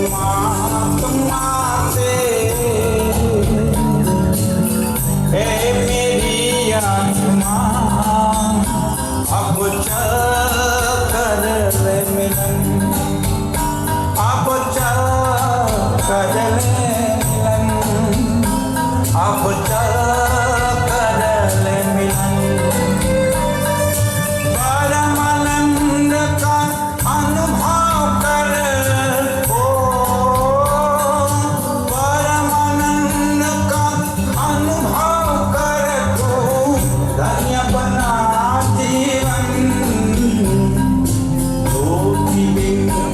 परमात्मा से है मेरी आत्मा अब चल कर ले मिलन अब चल कर ले मिलन अब चल कर ले मिलन परमानंद का अनुभव कर ओ परमानंद का अनुभव कर तू धन्य बना जीवन ज्योति बिंदु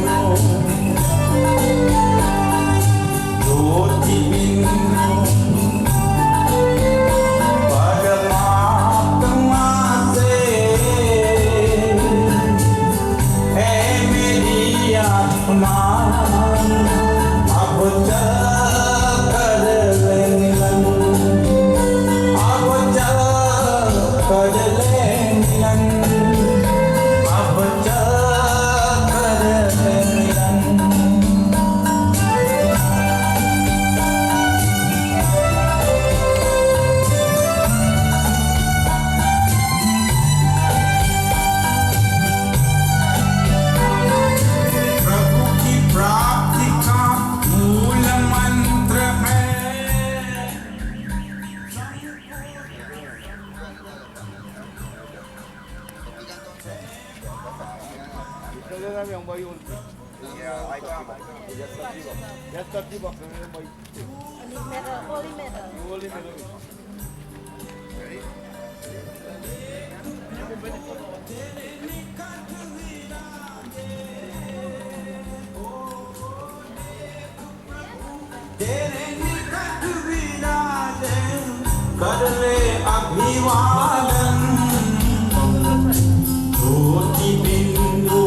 परमात्मा से है मेरी आत्मा अब चल कर ले मिलन अब चल कर ले मिलन अब चल कर ले मिलन प्रभु की प्राप्ति का मूल मंत्र है तेरे निकट विराजन कर ले अभिवादन ज्योति बिंदु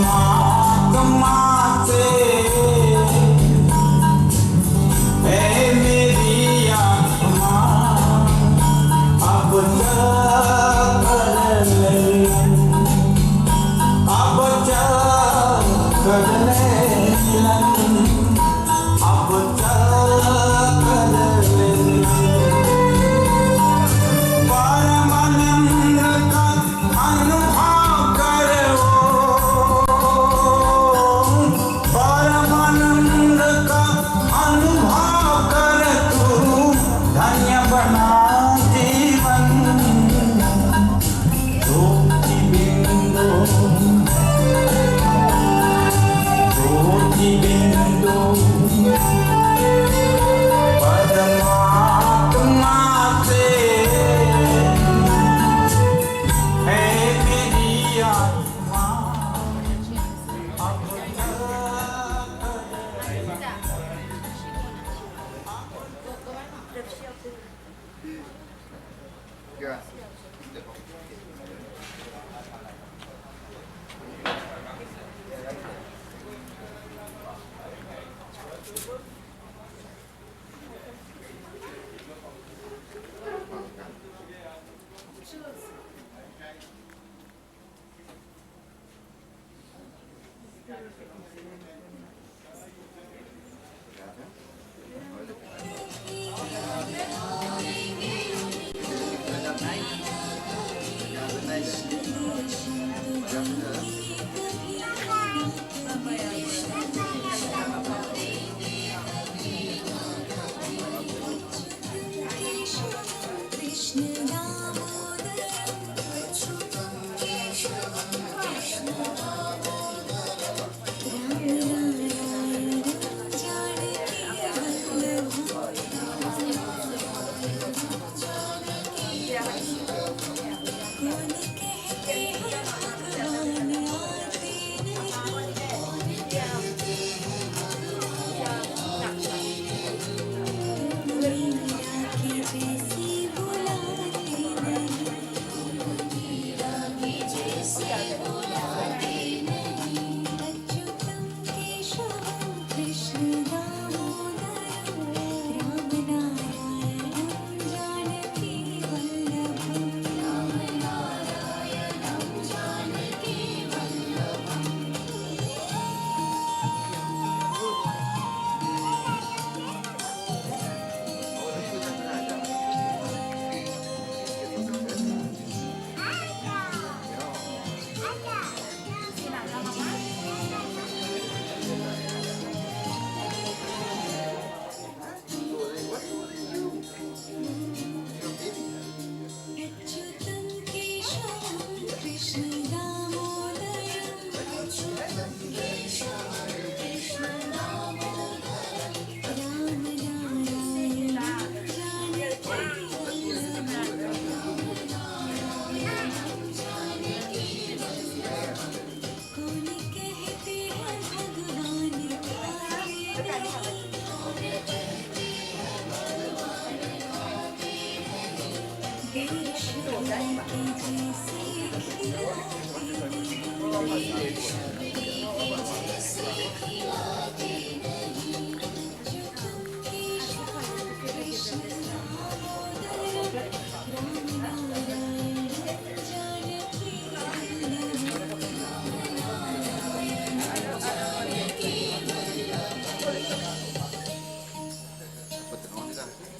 परमात्मा से है मेरी आत्मा अब चल कर ले अब चल कर ले अब चल कर ले परमानंद का अनुभव करो परमानंद का अनुभव कर तू धन्य बना जीवन ज्योति बिंदु परमात्मा से है मेरी आत्मा अब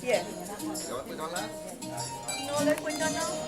Yeah. No le cuento no.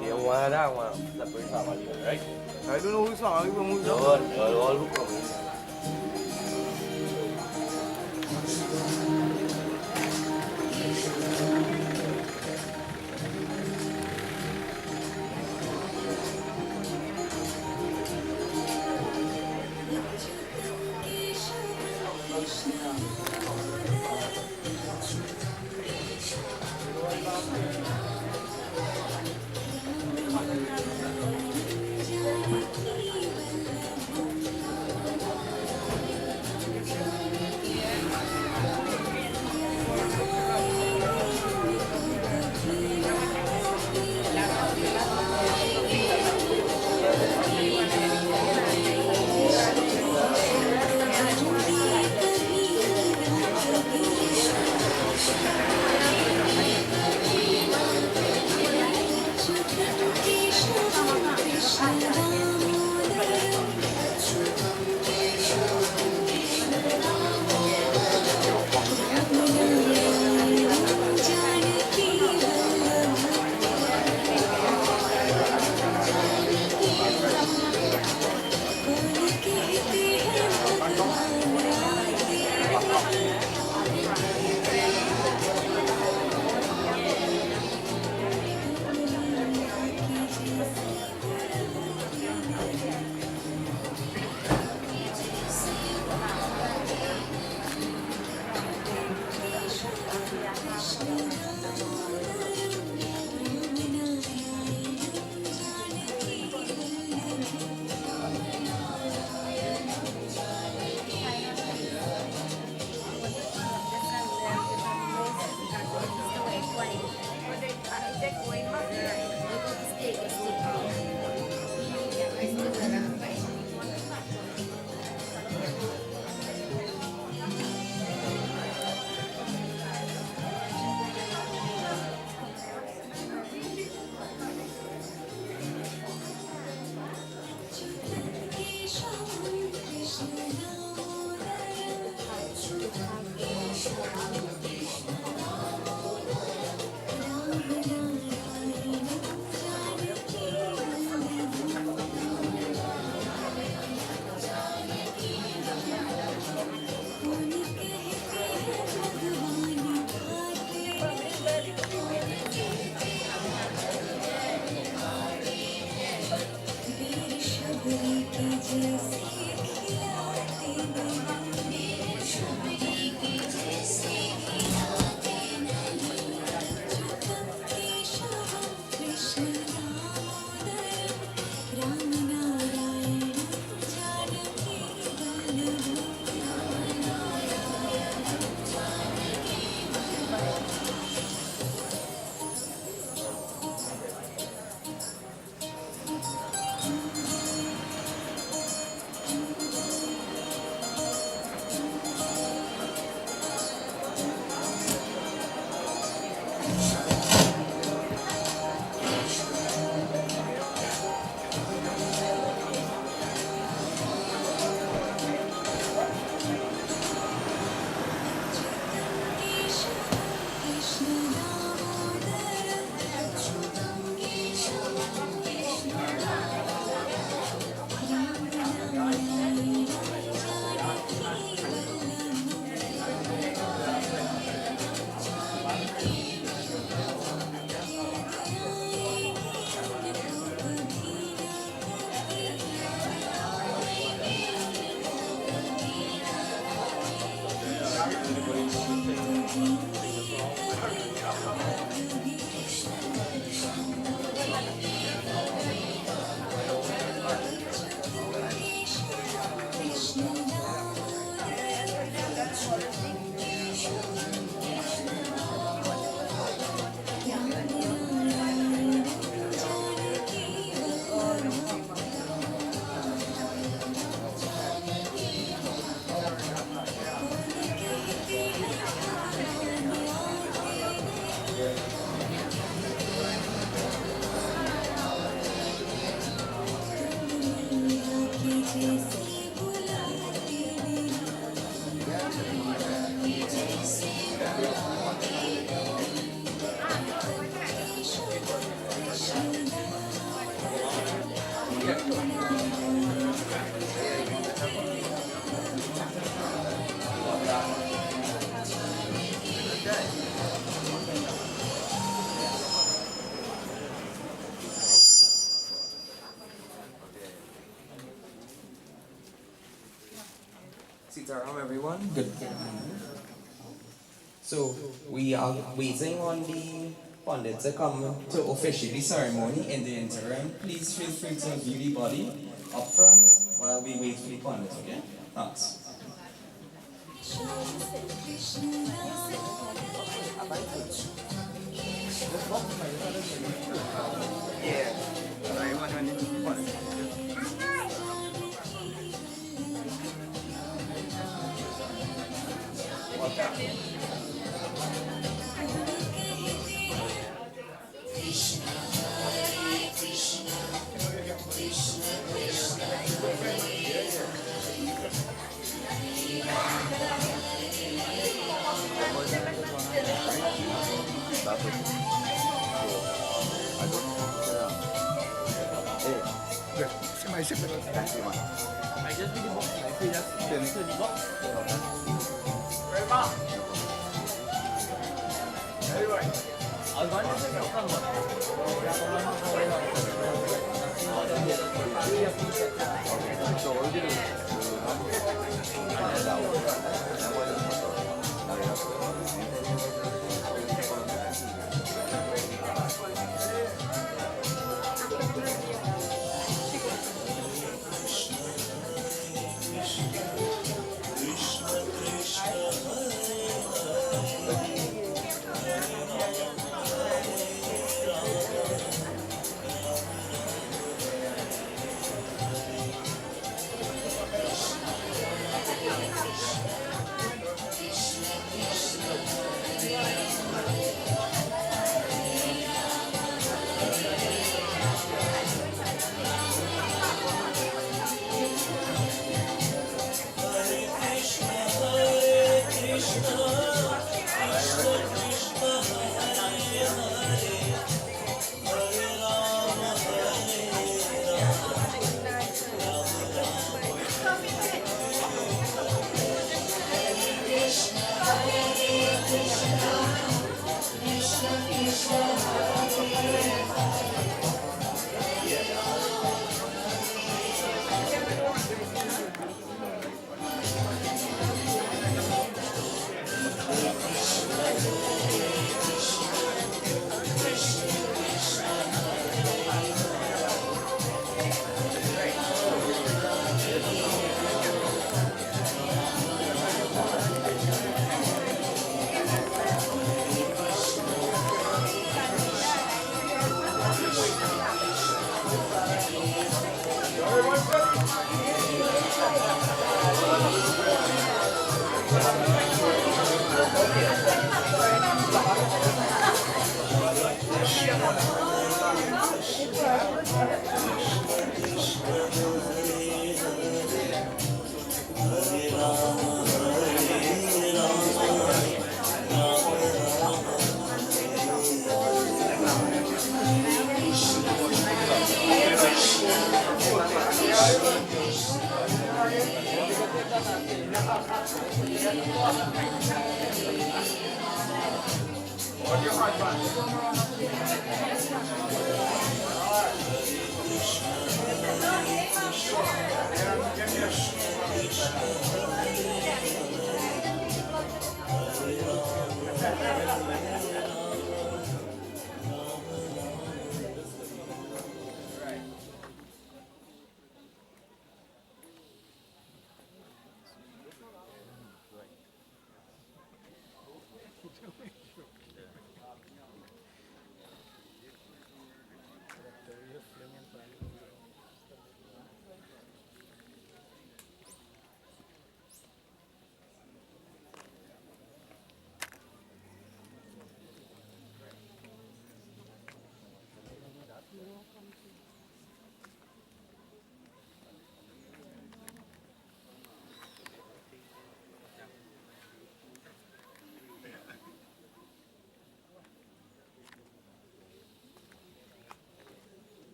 Dia ngoài ra ngoài là bên phải vào liền đấy. I don't know who's on. I don't know who's Rồi, on. rồi lúc rồi. Sitaram, everyone. Good. So we are waiting on the pundit to come to officiate the ceremony. In the interim, please feel free to view the body up front while we wait for the pundit. Okay? Thanks.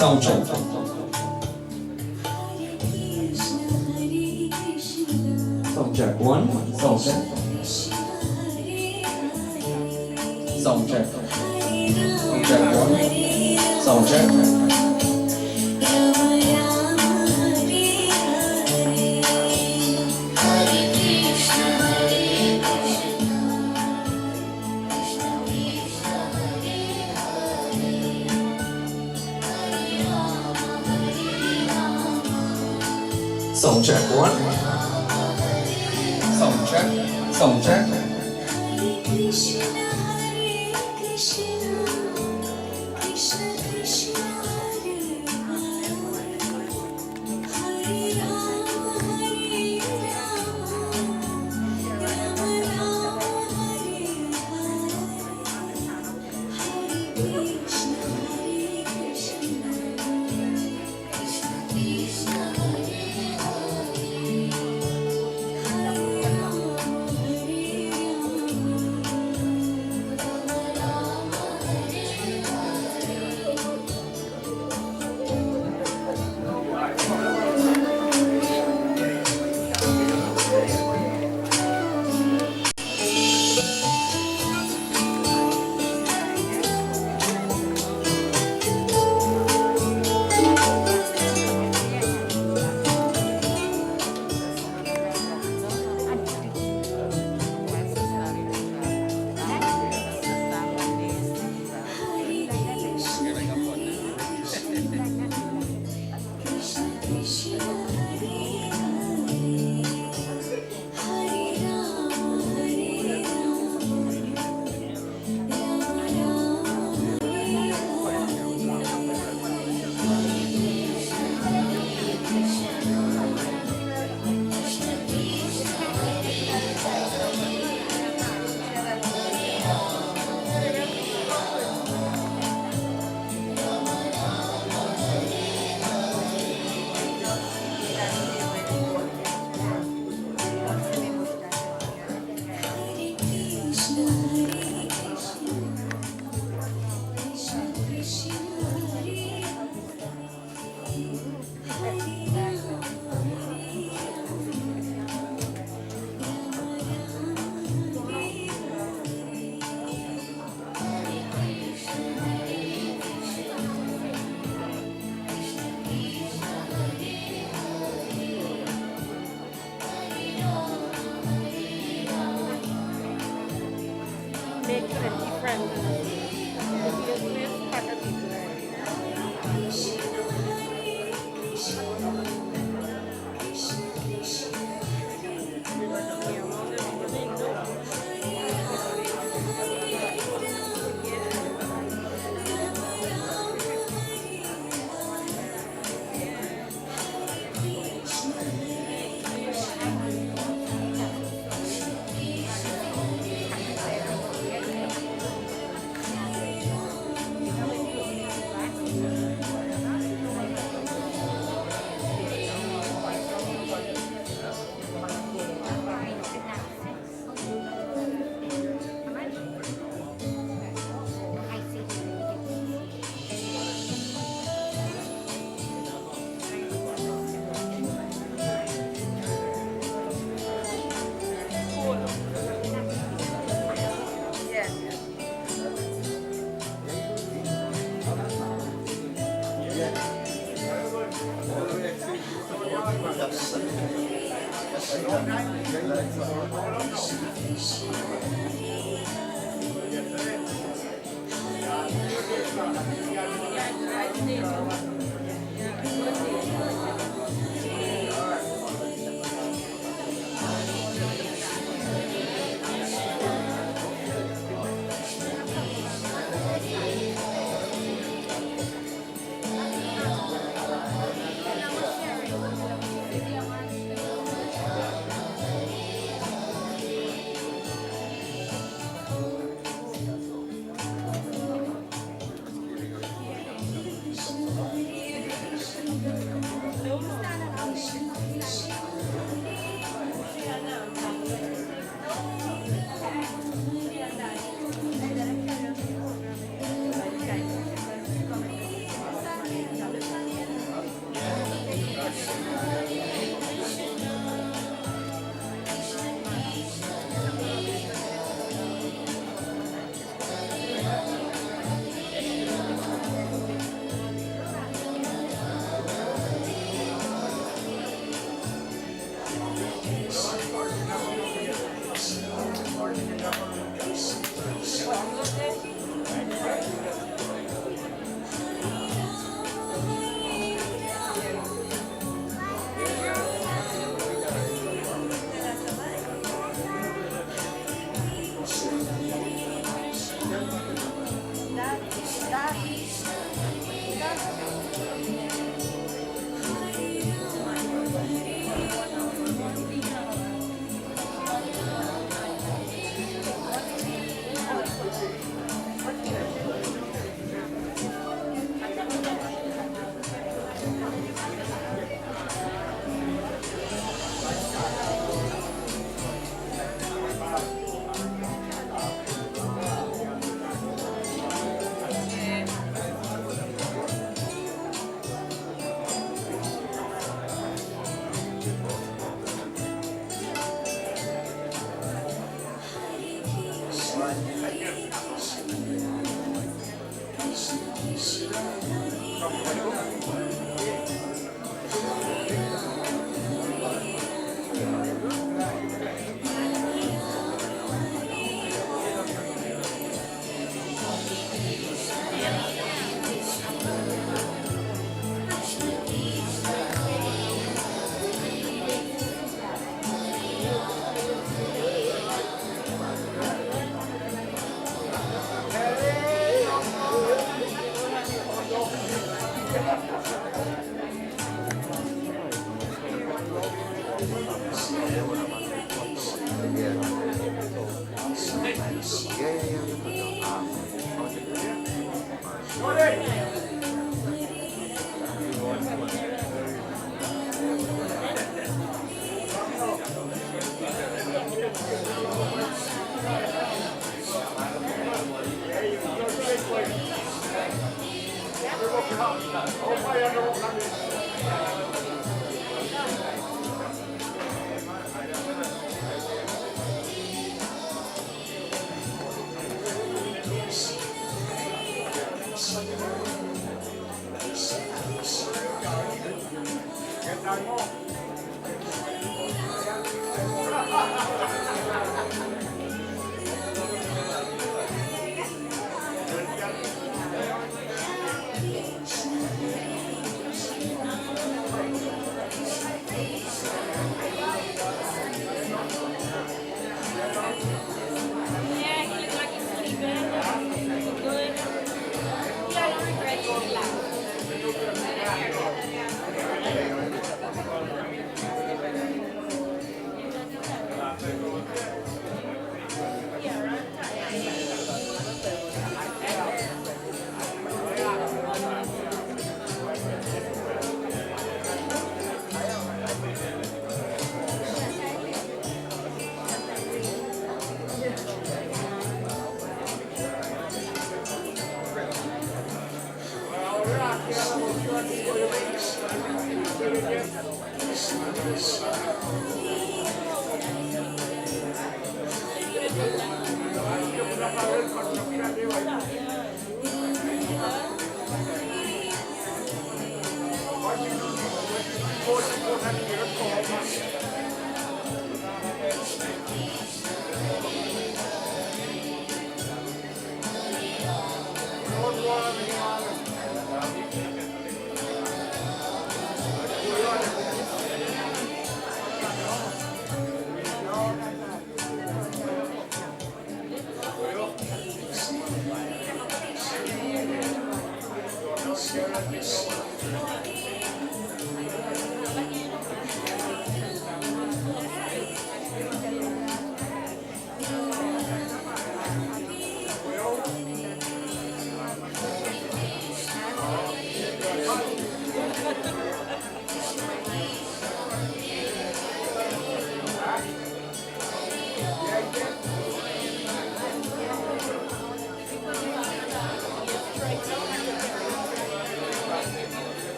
Sound check. Sound check. One. Sound check. Sound check. Sound check. One. Sound check. Sound check. One. Sound check. Sound check.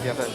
Dạ vâng.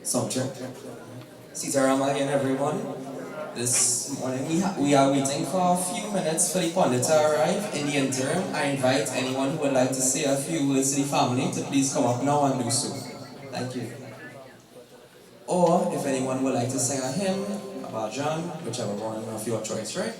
Subject. Sitaram again, everyone. This morning we are waiting for a few minutes for the pundit to arrive. In the interim, I invite anyone who would like to say a few words to the family to please come up now and do so. Thank you. Or if anyone would like to sing a hymn about John, whichever one of your choice, right?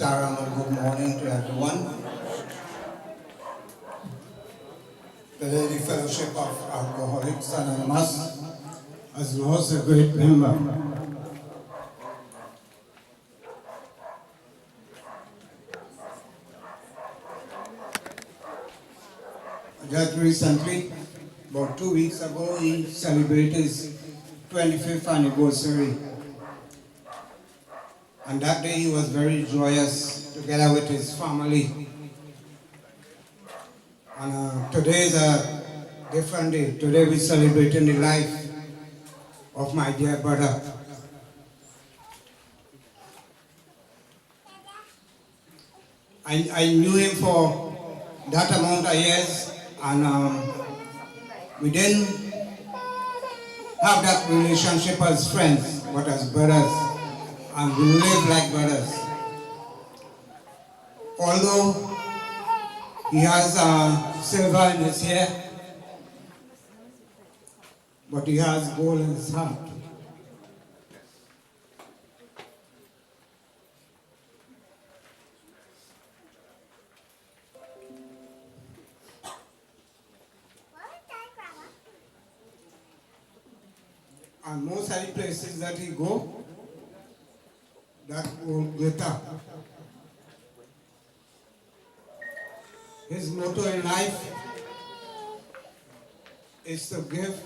Good morning to everyone. The Lady Fellowship of Alcoholics Anonymous has lost a great member. Just recently, about 2 weeks ago, he celebrated his 25th anniversary. And that day he was very joyous together with his family. And today is a different day. Today we're celebrating the life of my dear brother. I knew him for that amount of years, and we didn't have that relationship as friends, but as brothers. And we live like brothers. Although he has silver in his hair, but he has gold in his heart. And most of the places that he go, that old glitter. His motto in life is to give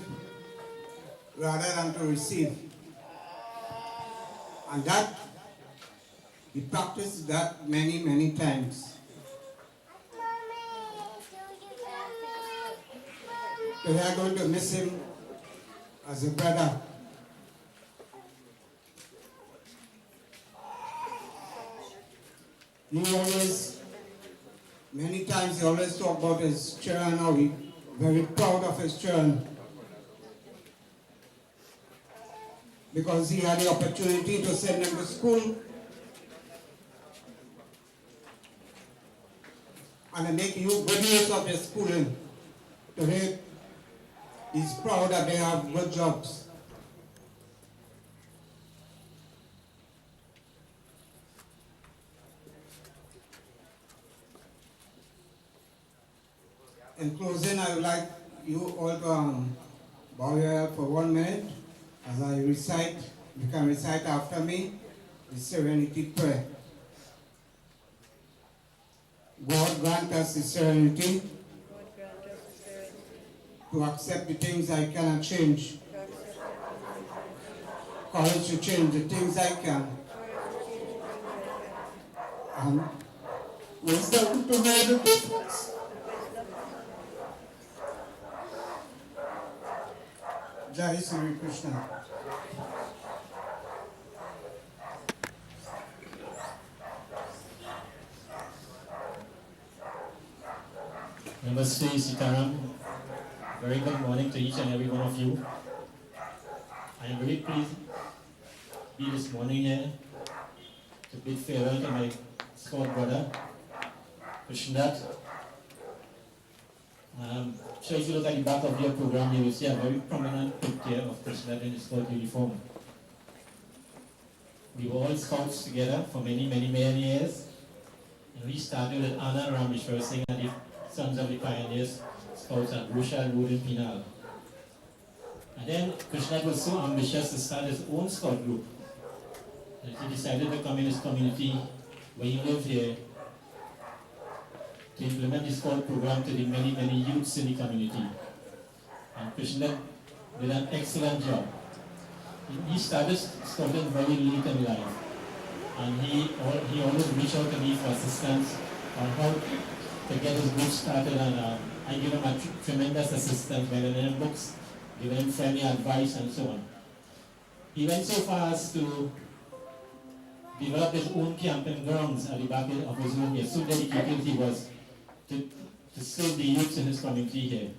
rather than to receive. And that, he practiced that many, many times. So we are going to miss him as a brother. He always, many times he always talk about his children, how he very proud of his children. Because he had the opportunity to send them to school and make good use of their schooling. Today, he's proud that they have good jobs. In closing, I would like you all to bow your head for 1 minute as I recite. You can recite after me the serenity prayer. God grant us the serenity to accept the things I cannot change, courage to change the things I can, and wisdom to know the difference. Jai Sri Krishna. Namaste, Sitaram. Very good morning to each and every one of you. I am very pleased to be this morning here to bid farewell to my scout brother, krishendath. Sure, if you look at the back of your program, you will see a very prominent picture of krishendath in his scout uniform. We were all scouts together for many, many, many years. And we started with Anna and Rameshwar Singh and the Sons of the Pioneers Scouts at Rusha Road in Pinal. And then krishendath was so ambitious to start his own scout group that he decided to come in his community where he lived here to implement the scout program to the many, many youths in the community. And krishendath did an excellent job. He started scouting very late in life. And he always reached out to me for assistance on how to get his group started, and I give him a tremendous assistance by giving him books, giving him friendly advice and so on. He went so far as to develop his own camping grounds at the back of his home here. So dedicated he was to serve the youths in his community here.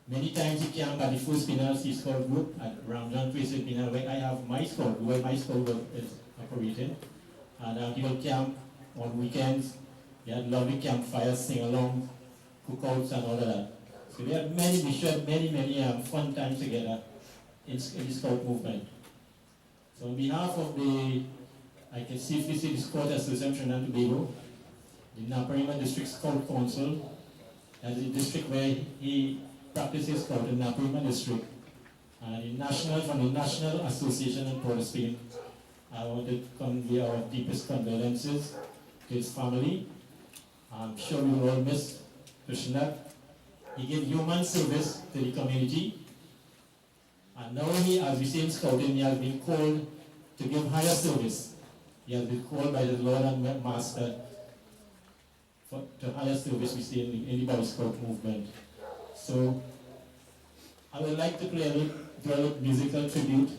Many times he camped at the first Pinal Sea Scout group at Ramjan Place in Pinal, where I have my scout, where my scout is operating. And he will camp on weekends. They had lovely campfires, sing along, cookouts and all of that. So we had many fun times together in the Scout movement. So on behalf of the, I can safely say the Scout Association of Trinidad and Tobago, the Naparima District Scout Council, and the district where he practices Scout in Naparima District, and from the National Association in Port of Spain, I want to convey our deepest condolences to his family. I'm sure we will all miss krishendath. He gave human service to the community, and now he, as we say in Scouting, he has been called to give higher service. He has been called by the Lord and Master to higher service, we say in the Boy Scout movement. So I would like to play a little musical tribute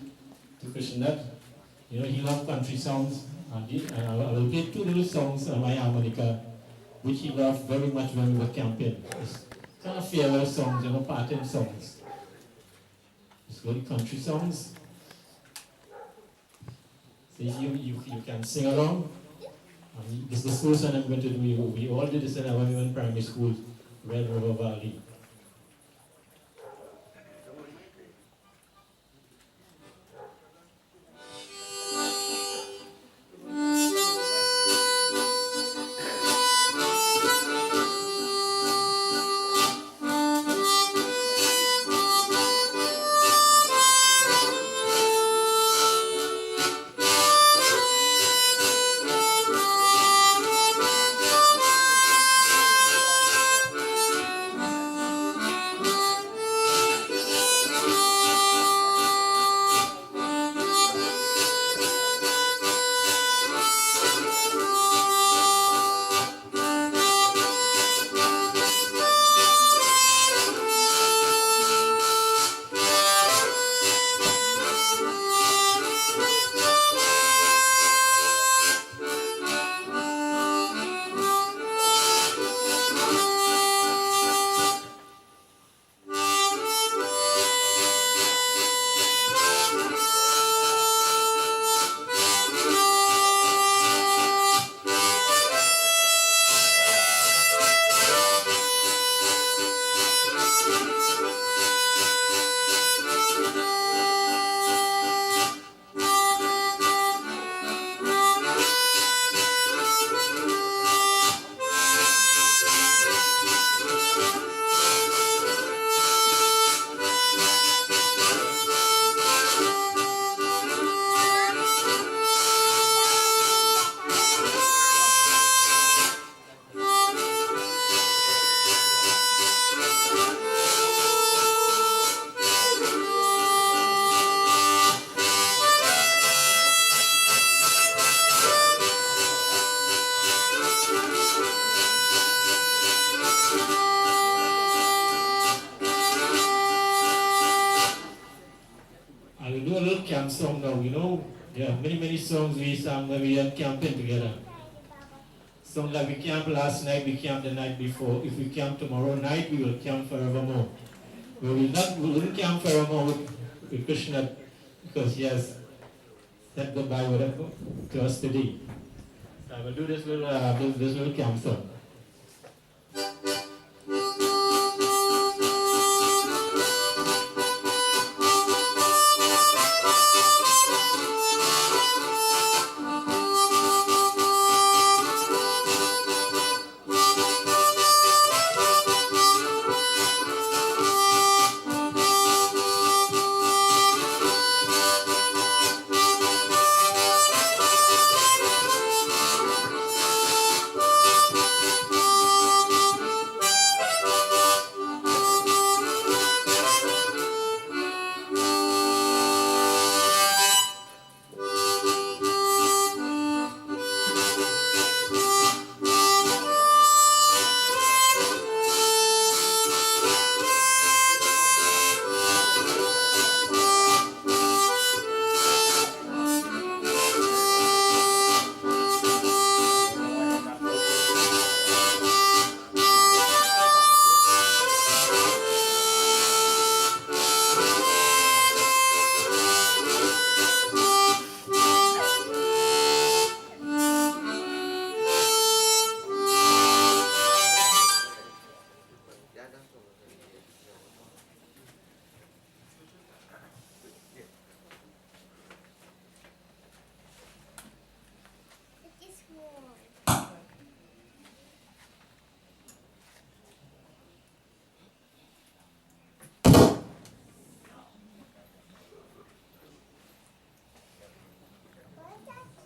to krishendath. You know, he loved country songs, and I will play two little songs on my harmonica, which he loved very much when we were camping. It's kind of farewell songs, you know, parting songs. It's really country songs. So if you can sing along. This is the first one I'm going to do. We all did this in our women primary school, Red River Valley. camp song now, you know. There are many songs we sang when we were camping together. Songs like we camped last night, we camped the night before. If we camp tomorrow night, we will camp forevermore. We wouldn't camp forevermore with Krishna because he has said goodbye to us today. So I will do this little camp song.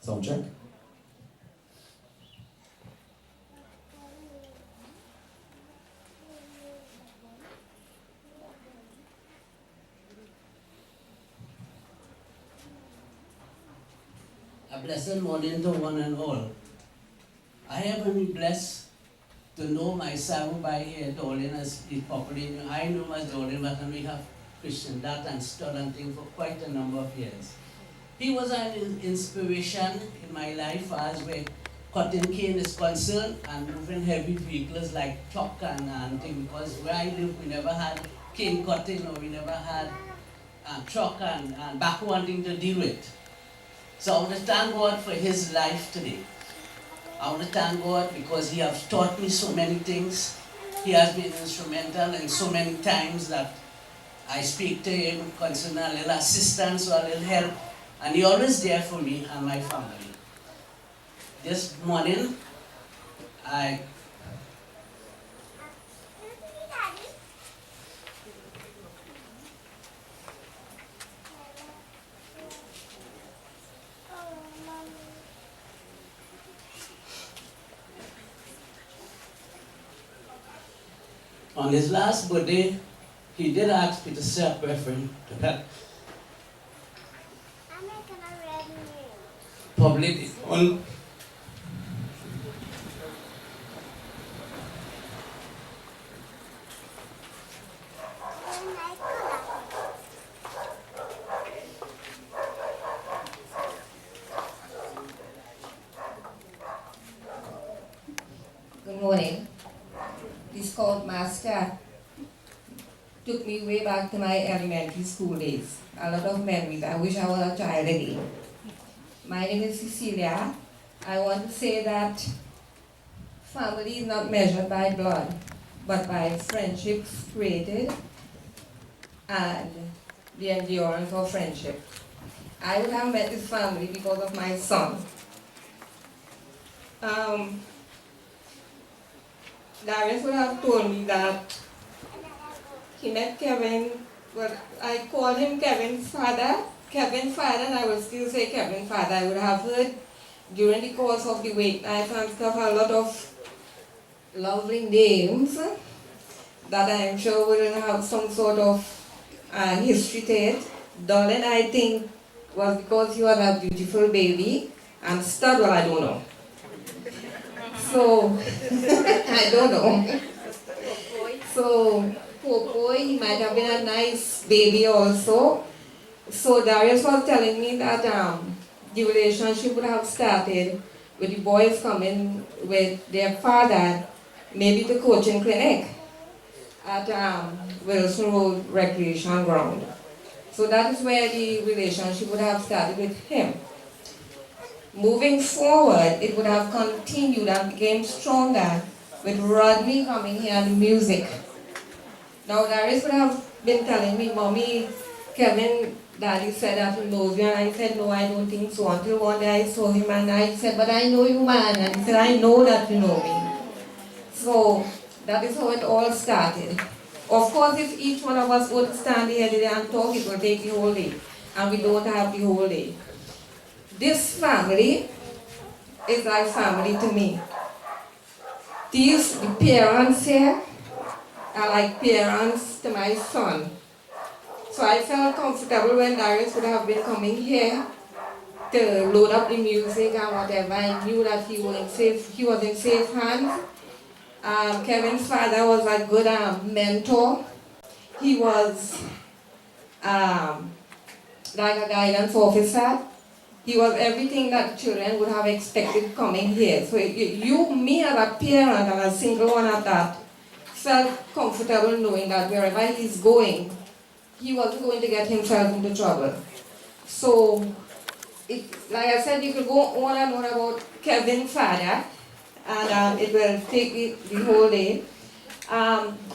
Sound check. A blessed morning to one and all. I have been blessed to know myself by Dollin as it popularly known. I know as Dollin, but we have krishendath and stud and things for quite a number of years. He was an inspiration in my life as where cutting cane is concerned and moving heavy vehicles like truck and thing, because where I live we never had cane cutting or we never had truck and backhoe and thing to deal with. So I want to thank God for his life today. I want to thank God because he has taught me so many things. He has been instrumental in so many times that I speak to him concerning a little assistance or a little help. And he always there for me and my family. This morning, on his last birthday, he did ask me to say a prayer for him to help. Public on Good morning. This called Master took me way back to my elementary school days. A lot of memories. I wish I was a child again. My name is Cecilia. I want to say that family is not measured by blood, but by friendships created and the endurance of friendship. I would have met this family because of my son. Darius would have told me that he met Kevin, well, I call him Kevin's father. Kevin father, and I will still say Kevin father. I would have heard during the course of the wait night and stuff a lot of lovely names that I am sure will have some sort of history to it. Dollin, I think, was because he was a beautiful baby, and stud, well, I don't know. So, I don't know. So, poor boy, he might have been a nice baby also. So Darius was telling me that the relationship would have started with the boys coming with their father, maybe to coaching clinic at Wilson Road Recreation Ground. So that is where the relationship would have started with him. Moving forward, it would have continued and became stronger with Rodney coming here and music. Now Darius would have been telling me, Mommy, Kevin, Daddy said that he knows you, and I said, no, I don't think so. Until one day I saw him and I said, but I know you, man. And he said, I know that you know me. So that is how it all started. Of course, if each one of us would stand here today and talk, it will take the whole day. And we don't have the whole day. This family is like family to me. The parents here are like parents to my son. So I felt comfortable when Darius would have been coming here to load up the music and whatever. I knew that he was in safe hands. Kevin's father was a good mentor. He was like a guidance officer. He was everything that children would have expected coming here. So me as a parent and a single one at that, felt comfortable knowing that wherever he's going, he wasn't going to get himself into trouble. So, like I said, you could go on and on about Kevin's father, and it will take the whole day.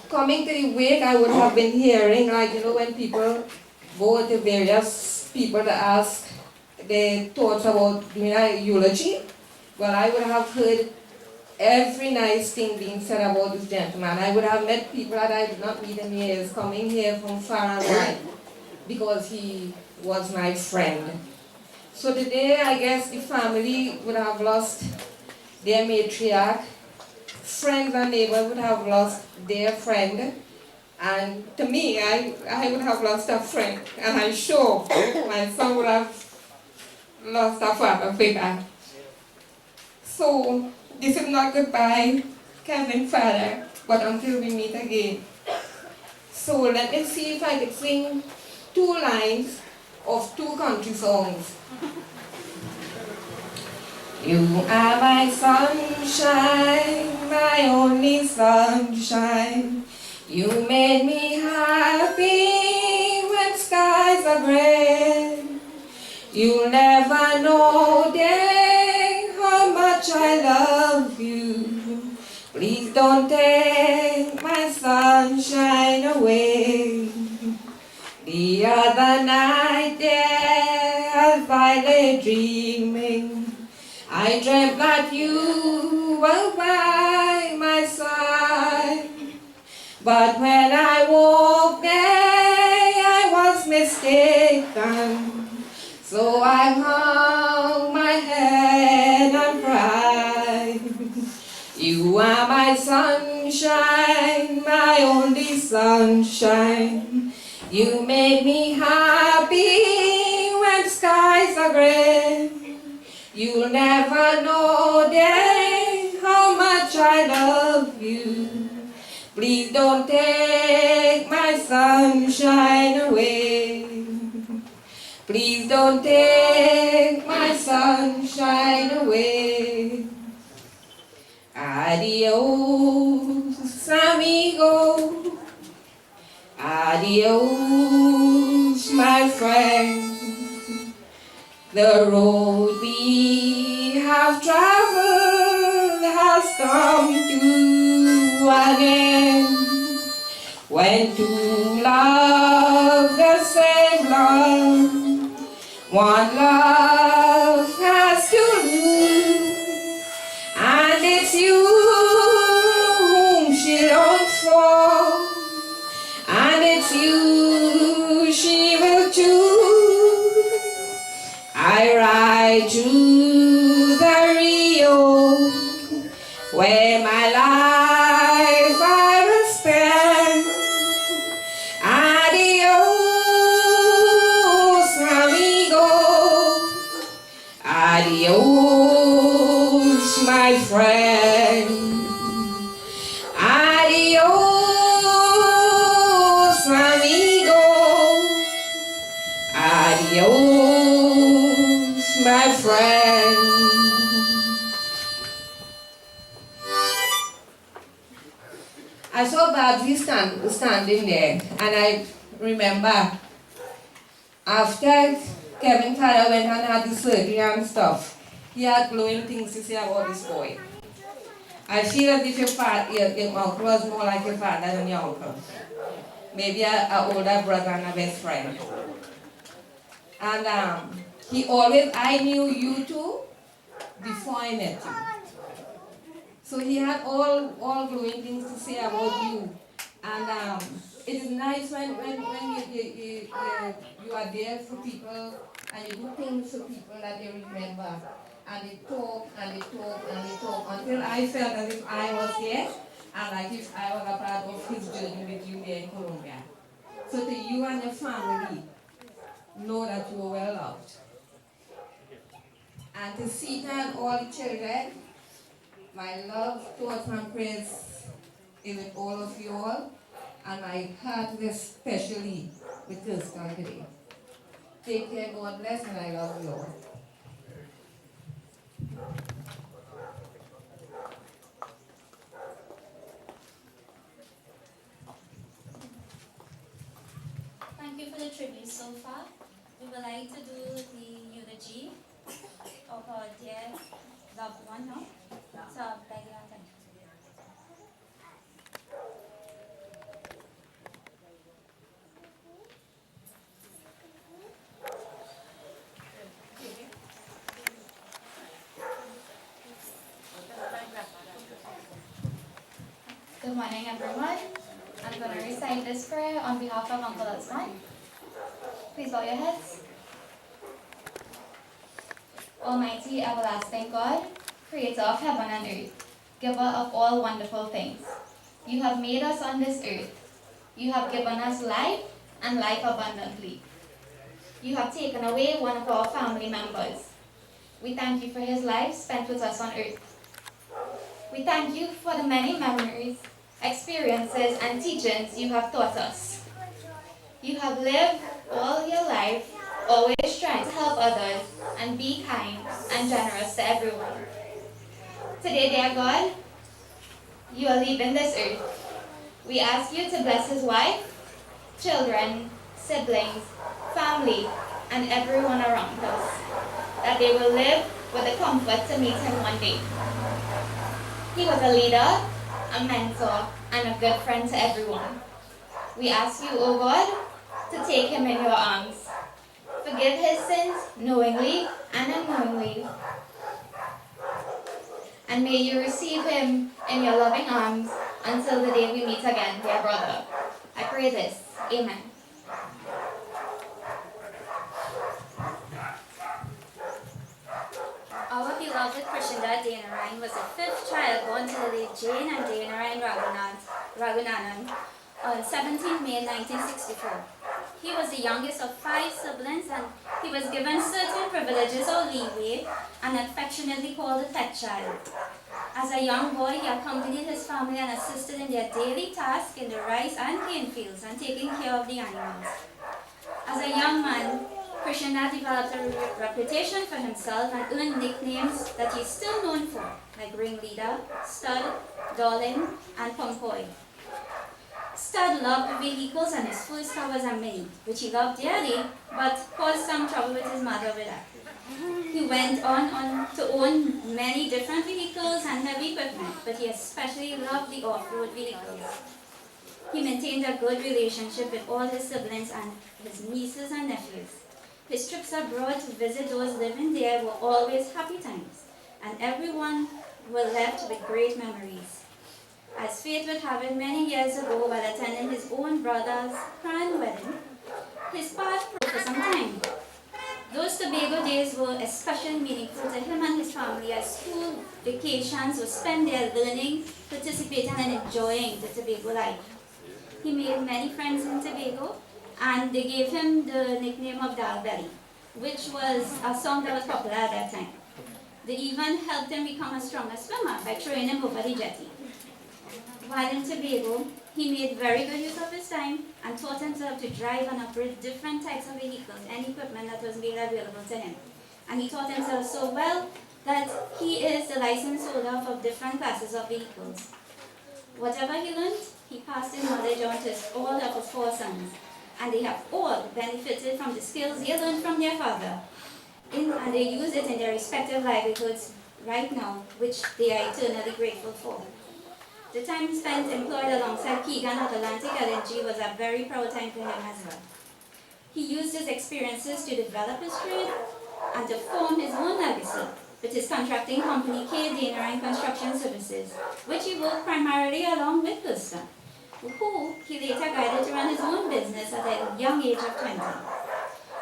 Coming to the wake, I would have been hearing, like, when people go to various people to ask their thoughts about doing a eulogy, well, I would have heard every nice thing being said about this gentleman. I would have met people that I did not meet in years coming here from far and wide because he was my friend. So today, I guess the family would have lost their matriarch. Friends and neighbors would have lost their friend. And to me, I would have lost a friend. And I'm sure my son would have lost a father figure. So, this is not goodbye, Kevin father, but until we meet again. So let me see if I can sing 2 lines of 2 country songs. You are my sunshine, my only sunshine. You made me happy when skies are gray. You'll never know, dear, how much I love you. Please don't take my sunshine away. The other night, dear, as I lay dreaming, I dreamt that you were by my side. But when I woke, I was mistaken. So I hung my head and cried. You are my sunshine, my only sunshine. You made me happy when skies are gray. You'll never know, dear, how much I love you. Please don't take my sunshine away. Please don't take my sunshine away. Adios, amigo. Adios, my friend. The road we have traveled has come to an end. When two love the same love, one love has to lose, and it's you whom she longs for, and it's you she will choose. I ride to the Rio, where my life I will spend. Adios, amigo. Adios, my friend. Adios, amigo. Adios. I saw Babsy standing there, and I remember after Kevin father went and had the surgery and stuff, he had glowing things to say about this boy. I feel as if your uncle was more like your father than your uncle. Maybe an older brother and a best friend. And I knew you two before I met you. So he had all glowing things to say about you. And it is nice when you are there for people and you do things for people that they remember. And they talk and they talk and they talk until I felt as if I was there and like if I was a part of his journey with you there in Colombia. So to you and your family, know that you are well loved. And to Sita and all the children, my love, thoughts and prayers is with all of you all, and my heart is especially with Kirsten today. Take care, God bless, and I love you all. Thank you for the tribute so far. We would like to do the eulogy of our dear loved one now. So, beg your attention. Good morning, everyone. I'm going to recite this prayer on behalf of Uncle Osman. Please bow your heads. Almighty, everlasting God, creator of heaven and earth, giver of all wonderful things. You have made us on this earth. You have given us life and life abundantly. You have taken away one of our family members. We thank you for his life spent with us on earth. We thank you for the many memories, experiences, and teachings you have taught us. You have lived all your life, always trying to help others and be kind and generous to everyone. Today, dear God, you are leaving this earth. We ask you to bless his wife, children, siblings, family, and everyone around us, that they will live with the comfort to meet him one day. He was a leader, a mentor, and a good friend to everyone. We ask you, O God, to take him in your arms. Forgive his sins knowingly and unknowingly. And may you receive him in your loving arms until the day we meet again, dear brother. I pray this. Amen. Our beloved krishendath deonarine was the fifth child born to the late Jane and deonarine Ragunanan on 17 May 1964. He was the youngest of 5 siblings, and he was given certain privileges or leeway and affectionately called the pet child. As a young boy, he accompanied his family and assisted in their daily tasks in the rice and cane fields and taking care of the animals. As a young man, krishendath developed a reputation for himself and earned nicknames that he is still known for, like Ringleader, Stud, Dollin, and Pompoy. Stud loved vehicles and his first car was a Mini, which he loved dearly, but caused some trouble with his mother with that. He went on to own many different vehicles and heavy equipment, but he especially loved the off-road vehicles. He maintained a good relationship with all his siblings and his nieces and nephews. His trips abroad to visit those living there were always happy times, and everyone were left with great memories. As fate would have it, many years ago, while attending his own brother's grand wedding, his path broke for some time. Those Tobago days were especially meaningful to him and his family, as school vacations were spent there learning, participating, and enjoying the Tobago life. He made many friends in Tobago, and they gave him the nickname of Dal Belly, which was a song that was popular at that time. They even helped him become a stronger swimmer by throwing him over the jetty. While in Tobago, he made very good use of his time and taught himself to drive and operate different types of vehicles and equipment that was made available to him. and he taught himself so well that he is the license holder for different classes of vehicles. Whatever he learned, he passed his knowledge on to all of his 4 sons, and they have all benefited from the skills they learned from their father, and they use it in their respective livelihoods right now, which they are eternally grateful for. The time spent employed alongside Keegan at Atlantic LNG was a very proud time for him as well. He used his experiences to develop his trade and to form his own legacy with his contracting company deonarine Construction Services, which he worked primarily along with Kirsten, who he later guided to run his own business at a young age of 20.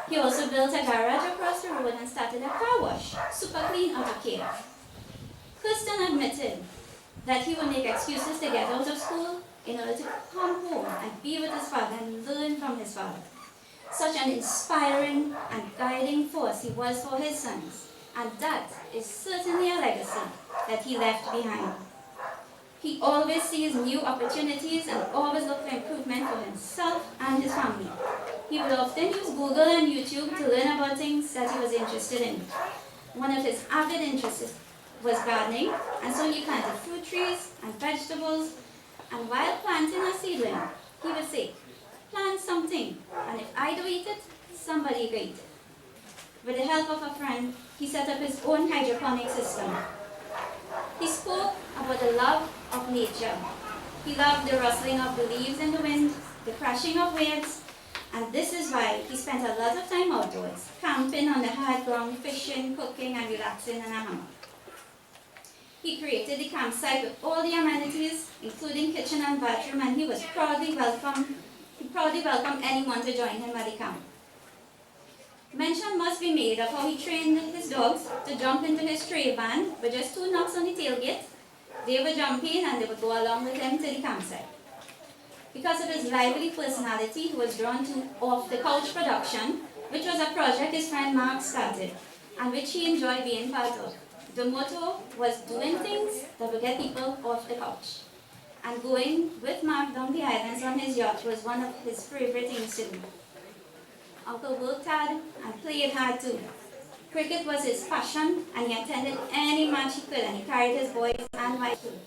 He also built a garage across the road and started a car wash, super clean out of care. Kirsten admitted that he would make excuses to get out of school in order to come home and be with his father and learn from his father. Such an inspiring and guiding force he was for his sons, and that is certainly a legacy that he left behind. He always sees new opportunities and always looks for improvement for himself and his family. He would often use Google and YouTube to learn about things that he was interested in. One of his avid interests was gardening, and so he planted fruit trees and vegetables, and while planting a seedling, he would say, "Plant something, and if I don't eat it, somebody will eat it." With the help of a friend, he set up his own hydroponic system. He spoke about the love of nature. He loved the rustling of the leaves in the wind, the crashing of waves, and this is why he spent a lot of time outdoors, camping on the hard ground, fishing, cooking, and relaxing in a hammock. He created the campsite with all the amenities, including kitchen and bathroom, and he proudly welcomed anyone to join him at the camp. Mention must be made of how he trained his dogs to jump into his tray van with just 2 knocks on the tailgate. They would jump in and they would go along with him to the campsite. Because of his lively personality, he was drawn to off-the-couch production, which was a project his friend Mark started, and which he enjoyed being part of. The motto was doing things that would get people off the couch. And going with Mark down the islands on his yacht was one of his favorite things to do. Uncle worked hard and played hard too. Cricket was his passion, and he attended any match he could, and he carried his boys and wife too.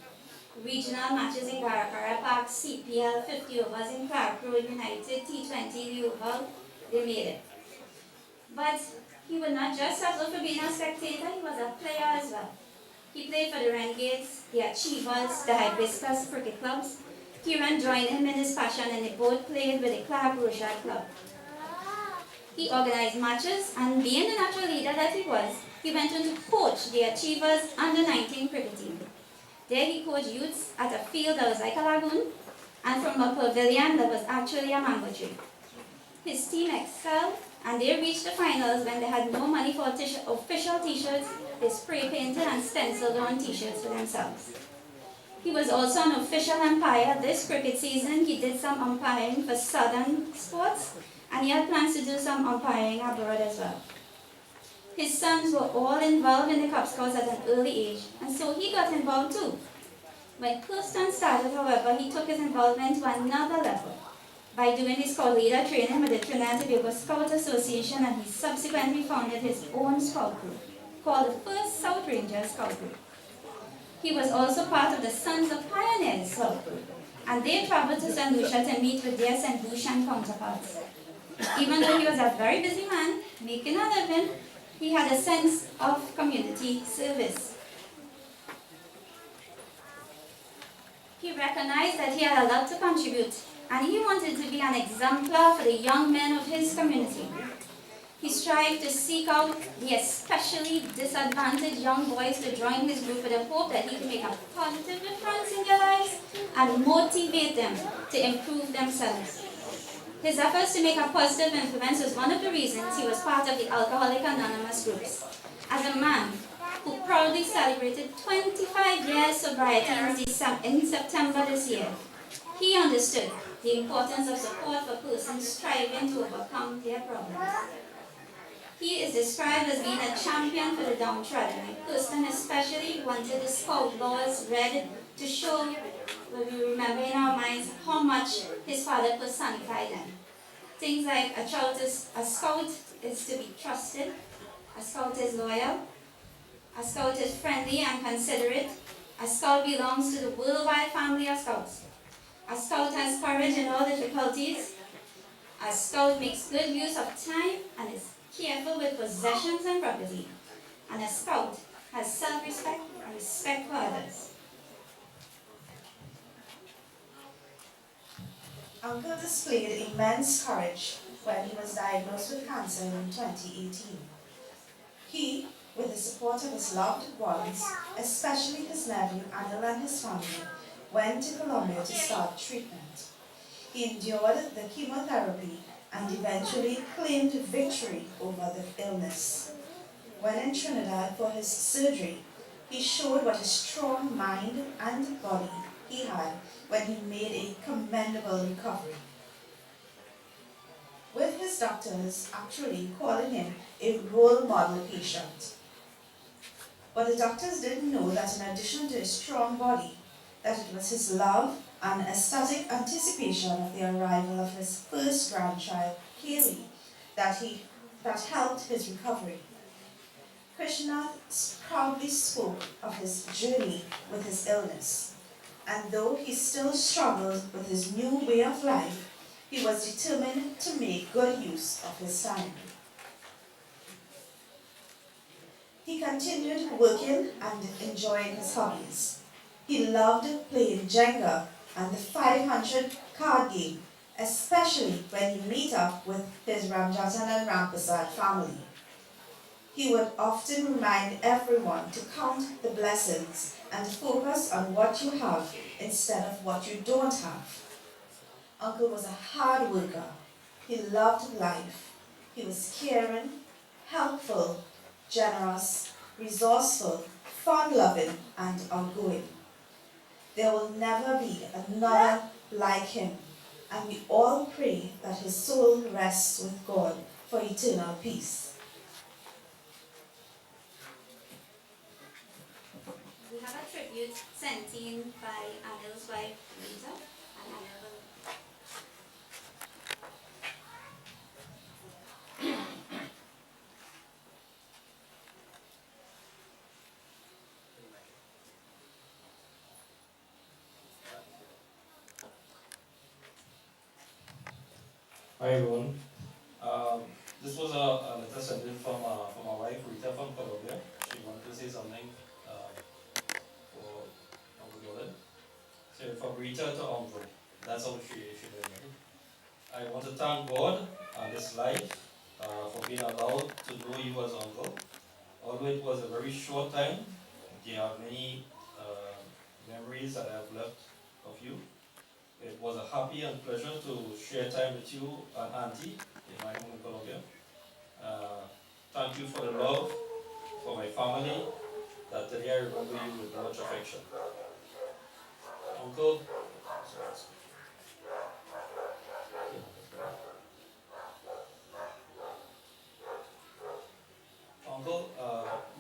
Regional matches in Garakara Park, CPL, 50 overs in Clark Road United, T20, the Oval, they made it. But he would not just settle for being a spectator, he was a player as well. He played for the Renegades, the Achievers, the Hibiscus cricket clubs. Kieran joined him in his passion, and they both played with the Clark Rochard Club. He organized matches, and being the natural leader that he was, he went on to coach the Achievers under-19 cricket team. There he coached youths at a field that was like a lagoon, and from a pavilion that was actually a mango tree. His team excelled, and they reached the finals when they had no money for official t-shirts. They spray painted and stenciled on t-shirts for themselves. He was also an official umpire this cricket season. He did some umpiring for Southern sports, and he had plans to do some umpiring abroad as well. His sons were all involved in the Cub Scouts at an early age, and so he got involved too. When Kirsten started, however, he took his involvement to another level by doing his scout leader training with the Trinidad and Tobago Scout Association, and he subsequently founded his own scout group, called the First South Ranger Scout Group. He was also part of the Sons of Pioneers Scout Group, and they traveled to St. Lucia to meet with their St. Lucian counterparts. Even though he was a very busy man, making a living, he had a sense of community service. He recognized that he had a lot to contribute, and he wanted to be an exemplar for the young men of his community. He strived to seek out the especially disadvantaged young boys to join his group with the hope that he could make a positive difference in their lives and motivate them to improve themselves. His efforts to make a positive influence was one of the reasons he was part of the Alcoholic Anonymous groups. As a man who proudly celebrated 25 years sobriety in September this year, he understood the importance of support for persons striving to overcome their problems. He is described as being a champion for the downtrodden, and Kirsten especially wanted the scout laws read to show, what we remember in our minds, how much his father personified them. Things like a scout is to be trusted, A scout is loyal. A scout is friendly and considerate. A scout belongs to the worldwide family of scouts. A scout has courage in all difficulties. A scout makes good use of time and is careful with possessions and property. And a scout has self-respect and respect for others. Uncle displayed immense courage when he was diagnosed with cancer in 2018. He, with the support of his loved ones, especially his nephew Anil and his family, went to Colombia to start treatment. He endured the chemotherapy and eventually claimed victory over the illness. When in Trinidad for his surgery, he showed what a strong mind and body he had when he made a commendable recovery, with his doctors actually calling him a role model patient. But the doctors didn't know that in addition to his strong body, that it was his love and ecstatic anticipation of the arrival of his first grandchild, Kaylee, that helped his recovery. Krishendath proudly spoke of his journey with his illness, and though he still struggled with his new way of life, he was determined to make good use of his time. He continued working and enjoying his hobbies. He loved playing Jenga and the 500 card game, especially when he met up with his Ramjatan and Rampasad family. He would often remind everyone to count the blessings and focus on what you have instead of what you don't have. Uncle was a hard worker. He loved life. He was caring, helpful, generous, resourceful, fun-loving, and outgoing. There will never be another like him, and we all pray that his soul rests with God for eternal peace. We have a tribute sent in by Anil's wife, Rita, and Anil will Hi everyone. This was a letter sent in from my wife Rita from Colombia. She wanted to say something for Uncle Dollin. So from Rita to Uncle. That's how she did it. I want to thank God and this life for being allowed to know you as uncle. Although it was a very short time, there are many memories that I have left of you. It was a happy and pleasure to share time with you and Auntie in my home in Colombia. Thank you for the love for my family, that today I remember you with much affection. Uncle,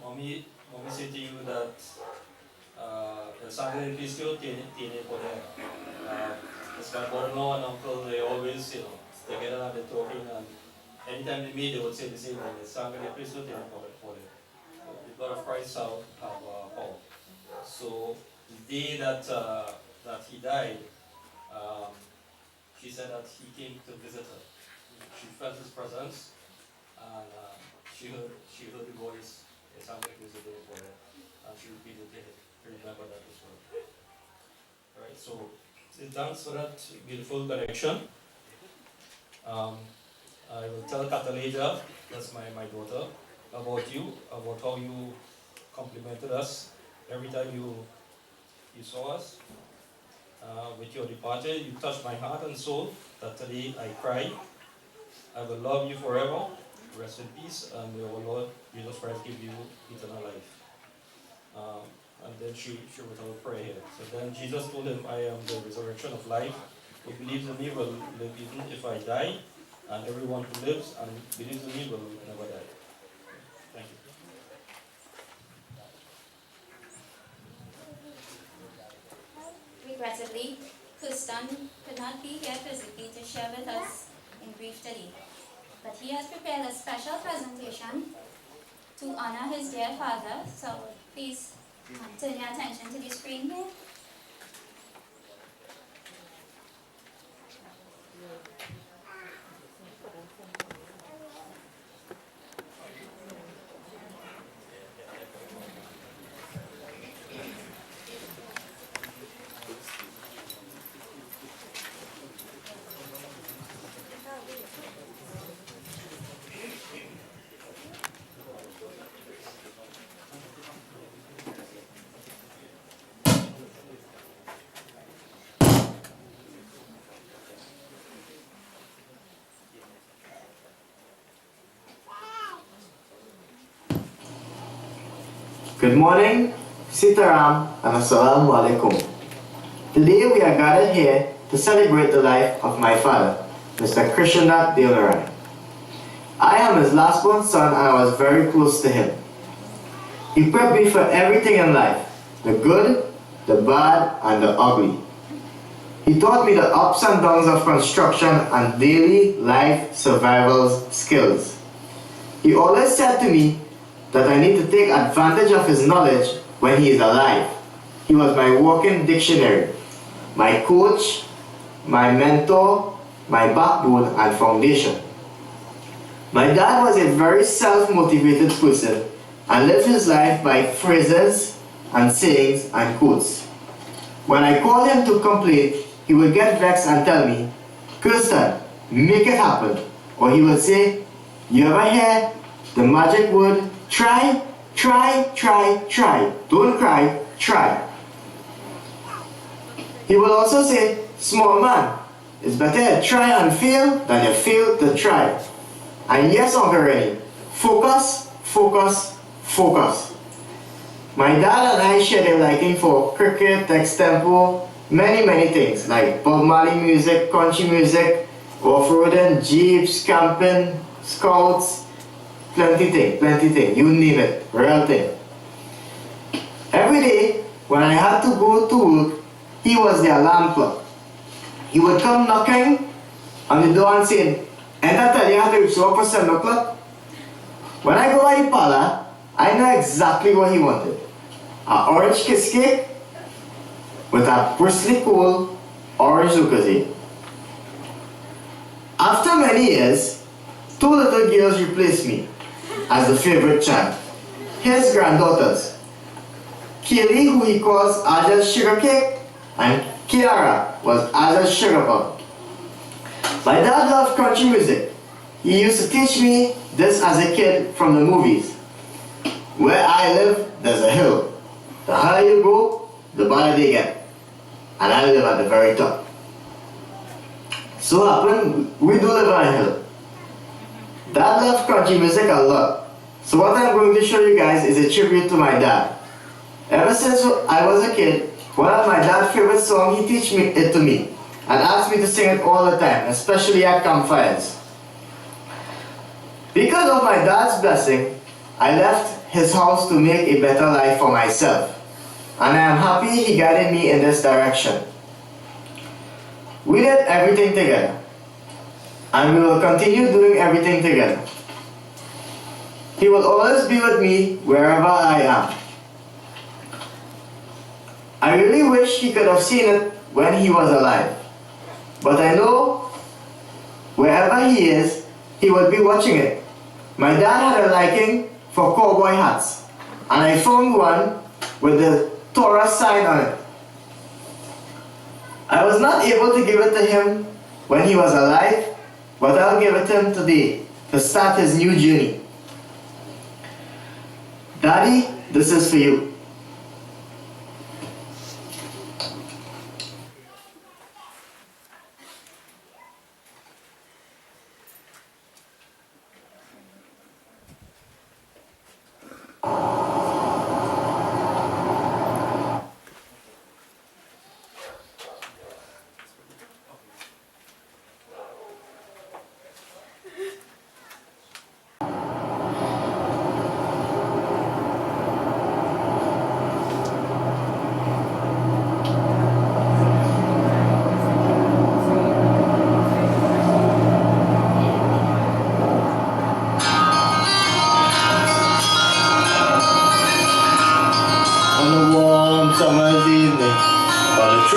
mommy said to you that el sangre de Cristo tiene poder. It's my brother-in-law and uncle, they always, together and they're talking, and anytime they meet, they would say the same thing, el sangre de Cristo tiene poder. The blood of Christ have power. So the day that he died, she said that he came to visit her. She felt his presence, and she heard the voice, el sangre de Cristo tiene poder, and she repeated it. Remember that as well. Alright, so thanks for that beautiful connection. I will tell Cataleja, that's my daughter, about you, about how you complimented us every time you saw us. With your departure, you touched my heart and soul, that today I cry. I will love you forever. Rest in peace, and may our Lord Jesus Christ give you eternal life. And then she wrote a prayer here. So then Jesus told him, I am the resurrection of life. Who believes in me will live even if I die, and everyone who lives and believes in me will never die. Thank you. regrettably, Kustan could not be here physically to share with us in grief today, but he has prepared a special presentation to honor his dear father. So please turn your attention to the screen here. Good morning, Sitaram, and Assalamu alaikum. Today we are gathered here to celebrate the life of my father, Mr. Krishendath. I am his last born son and I was very close to him. He prepared me for everything in life, the good, the bad, and the ugly. He taught me the ups and downs of construction and daily life survival skills. He always said to me that I need to take advantage of his knowledge when he is alive. He was my walking dictionary, my coach, my mentor, my backbone and foundation. My dad was a very self-motivated person and lived his life by phrases and sayings and quotes. When I called him to complain, he would get vexed and tell me, "Kirsten, make it happen." Or he would say, "You ever hear the magic word, try, try, try, try. Don't cry, try." He will also say, "Small man, it's better to try and fail than you fail to try." And yes, Uncle Rennie, focus, focus, focus. My dad and I shared a liking for cricket, extempo, many things like Bob Marley music, country music, off-roading, jeeps, camping, scouts, plenty thing, you name it, real thing. Every day, when I had to go to work, he was the alarm clock. He would come knocking on the door and saying, "And I tell you how to reach work for 7 o'clock?" When I go by the parlor, I know exactly what he wanted. An orange kiss cake with a bristly cool orange lucozade. After many years, 2 little girls replaced me as the favorite child. His granddaughters, Kaylee, who he calls Aja's sugar cake, and Kiara was Aja's sugar bomb. My dad loved country music. He used to teach me this as a kid from the movies. Where I live, there's a hill. The higher you go, the better they get. And I live at the very top. So happen, we do live on a hill. Dad loved country music a lot. So what I'm going to show you guys is a tribute to my dad. Ever since I was a kid, one of my dad's favorite songs, he taught it to me and asked me to sing it all the time, especially at campfires. Because of my dad's blessing, I left his house to make a better life for myself. And I am happy he guided me in this direction. We did everything together. And we will continue doing everything together. He will always be with me wherever I am. I really wish he could have seen it when he was alive. But I know wherever he is, he would be watching it. My dad had a liking for cowboy hats, and I found one with the Torah sign on it. I was not able to give it to him when he was alive, but I'll give it to him today to start his new journey. Daddy, this is for you.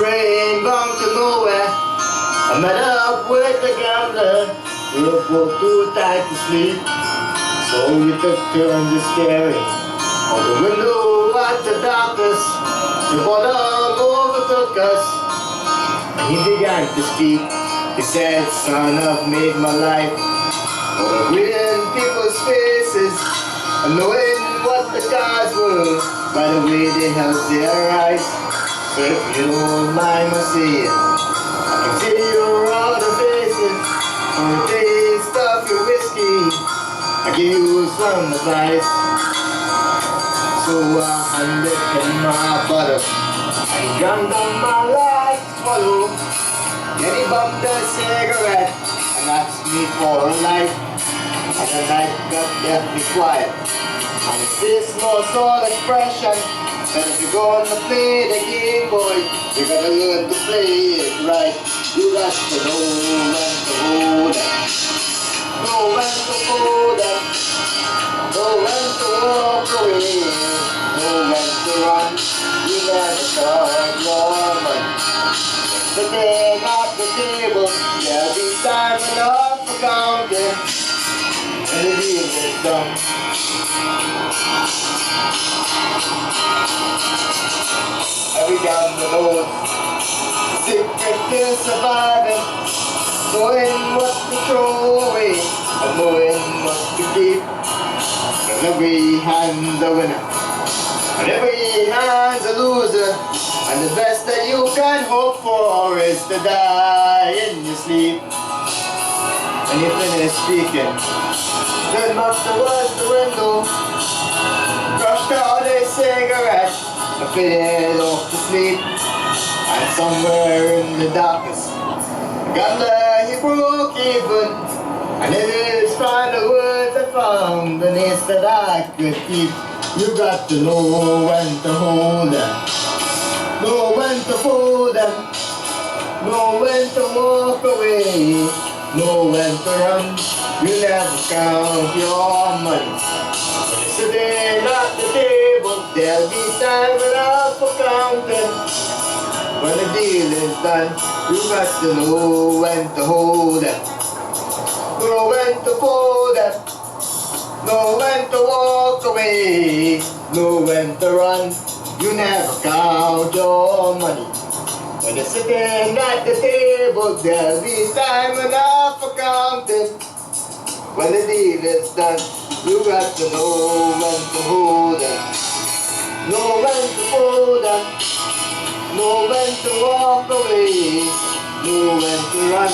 train bound to nowhere. I met up with a gambler. We were both too tired to sleep, so we took turns staring out the window at the darkness. The boredom overtook us, and he began to speak. He said, "Son, I've made my life out of reading people's faces and knowing what the cards were by the way they held their eyes. So if you don't mind my saying, I can see your other faces from the taste of your whiskey. I give you some advice." So I handed him my bottle and he drank down my last swallow. Then he bumped a cigarette and asked me for a light. And the night got deathly quiet, and his face lost all expression. Said, "If you're gonna play the game, boy, you gotta learn to play it right. You got to know when to hold up, know when to fold up, know when to walk away, know when to run. You never start your money. Sitting at the table, there'll be time enough for counting when the deal is done." Every gambler the secret to surviving, knowing what to throw away and knowing what to keep. And every hand's a winner, and every hand's a loser, and the best that you can hope for is to die in your sleep. When he finished speaking, then up towards the window, crushed out a cigarette, and faded off to sleep. And somewhere in the darkness, the gambler he broke even, and in his final words I found an ace that I could keep. You got to know when to hold them, know when to fold them, know when to walk away, know when to run. You never count your money. When you're sitting at the table, there'll be time enough for counting. When the deal is done, you got to know when to hold them, know when to fold them, know when to walk away, know when to run. You never count your money. When you're sitting at the table, there'll be time enough for counting. When the deal is done, you got to know when to hold them, know when to fold them, know when to walk away, know when to run.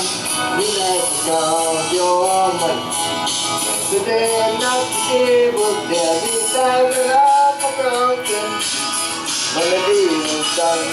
You never count your money. When sitting at the table, there'll be time enough for counting. When the deal is done.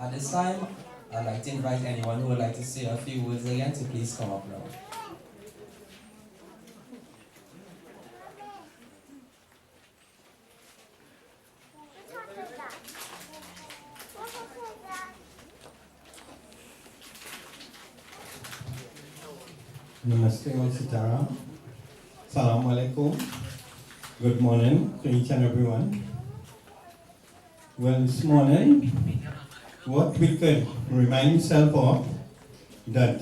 At this time, I'd like to invite anyone who would like to say a few words again to please come up now. Namaste and Sitaram. Salam alaikum. Good morning to each and everyone. Well, this morning, what we could remind ourselves of that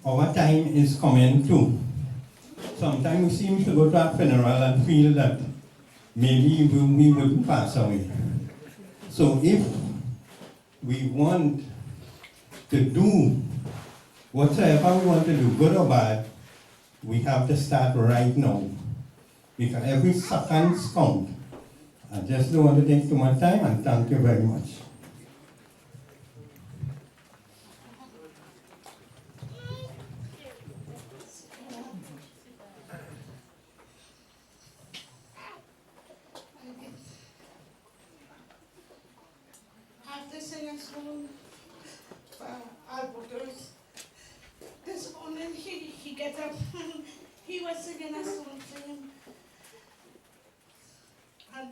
our time is coming too. Sometimes we seem to go to a funeral and feel that maybe we wouldn't pass away. So if we want to do whatever we want to do, good or bad, we have to start right now. Because every second counts. I just don't want to take too much time, and thank you very much. sing a song for Albertus. This morning he get up, he was singing a song for him. And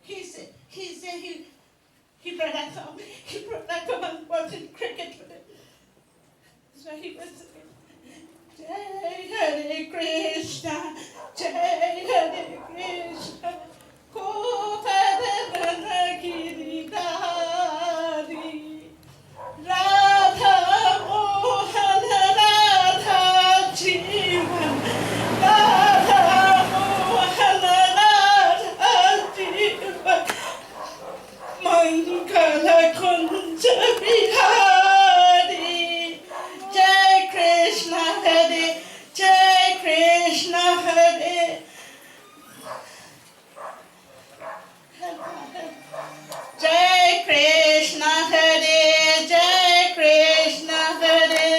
he said he brought that come and watching cricket with it. So he was singing, Jai Hare Krishna, Jai Hare Krishna, Gopadana Giridhari, Radha Mohana Radha Jivan, Radha Mohana Radha Jivan, Mangala Kunja Bihari, Jai Krishna Hare, Jai Krishna Hare, Jai Krishna Hare, Jai Krishna Hare,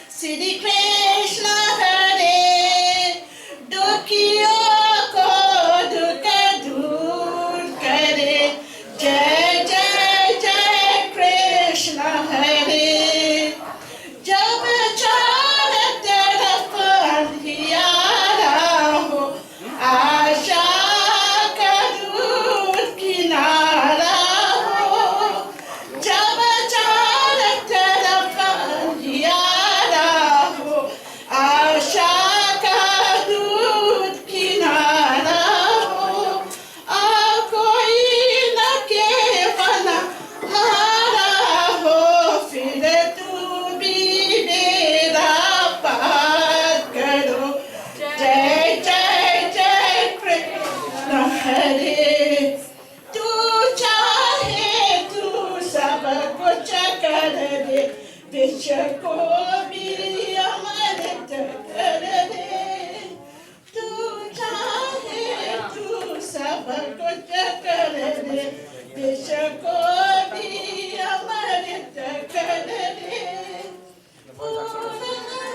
Sri Krishna Hare, Dukhiyo ko dukha dur kare, Jai Jai Jai Krishna Hare, Jab charat taraf andhiyara ho, Asha ka dur kinara ho, Jab charat taraf andhiyara ho, Asha ka dur kinara ho, koi na kevana hara ho, fir tu bhi mera paat karo, Jai Jai Jai Krishna Hare, tu chahe tu sab kuch kar de, vich ko bhi amrit kar de, tu chahe tu sab kuch kar de, vich ko bhi amrit kar de, पूर्ण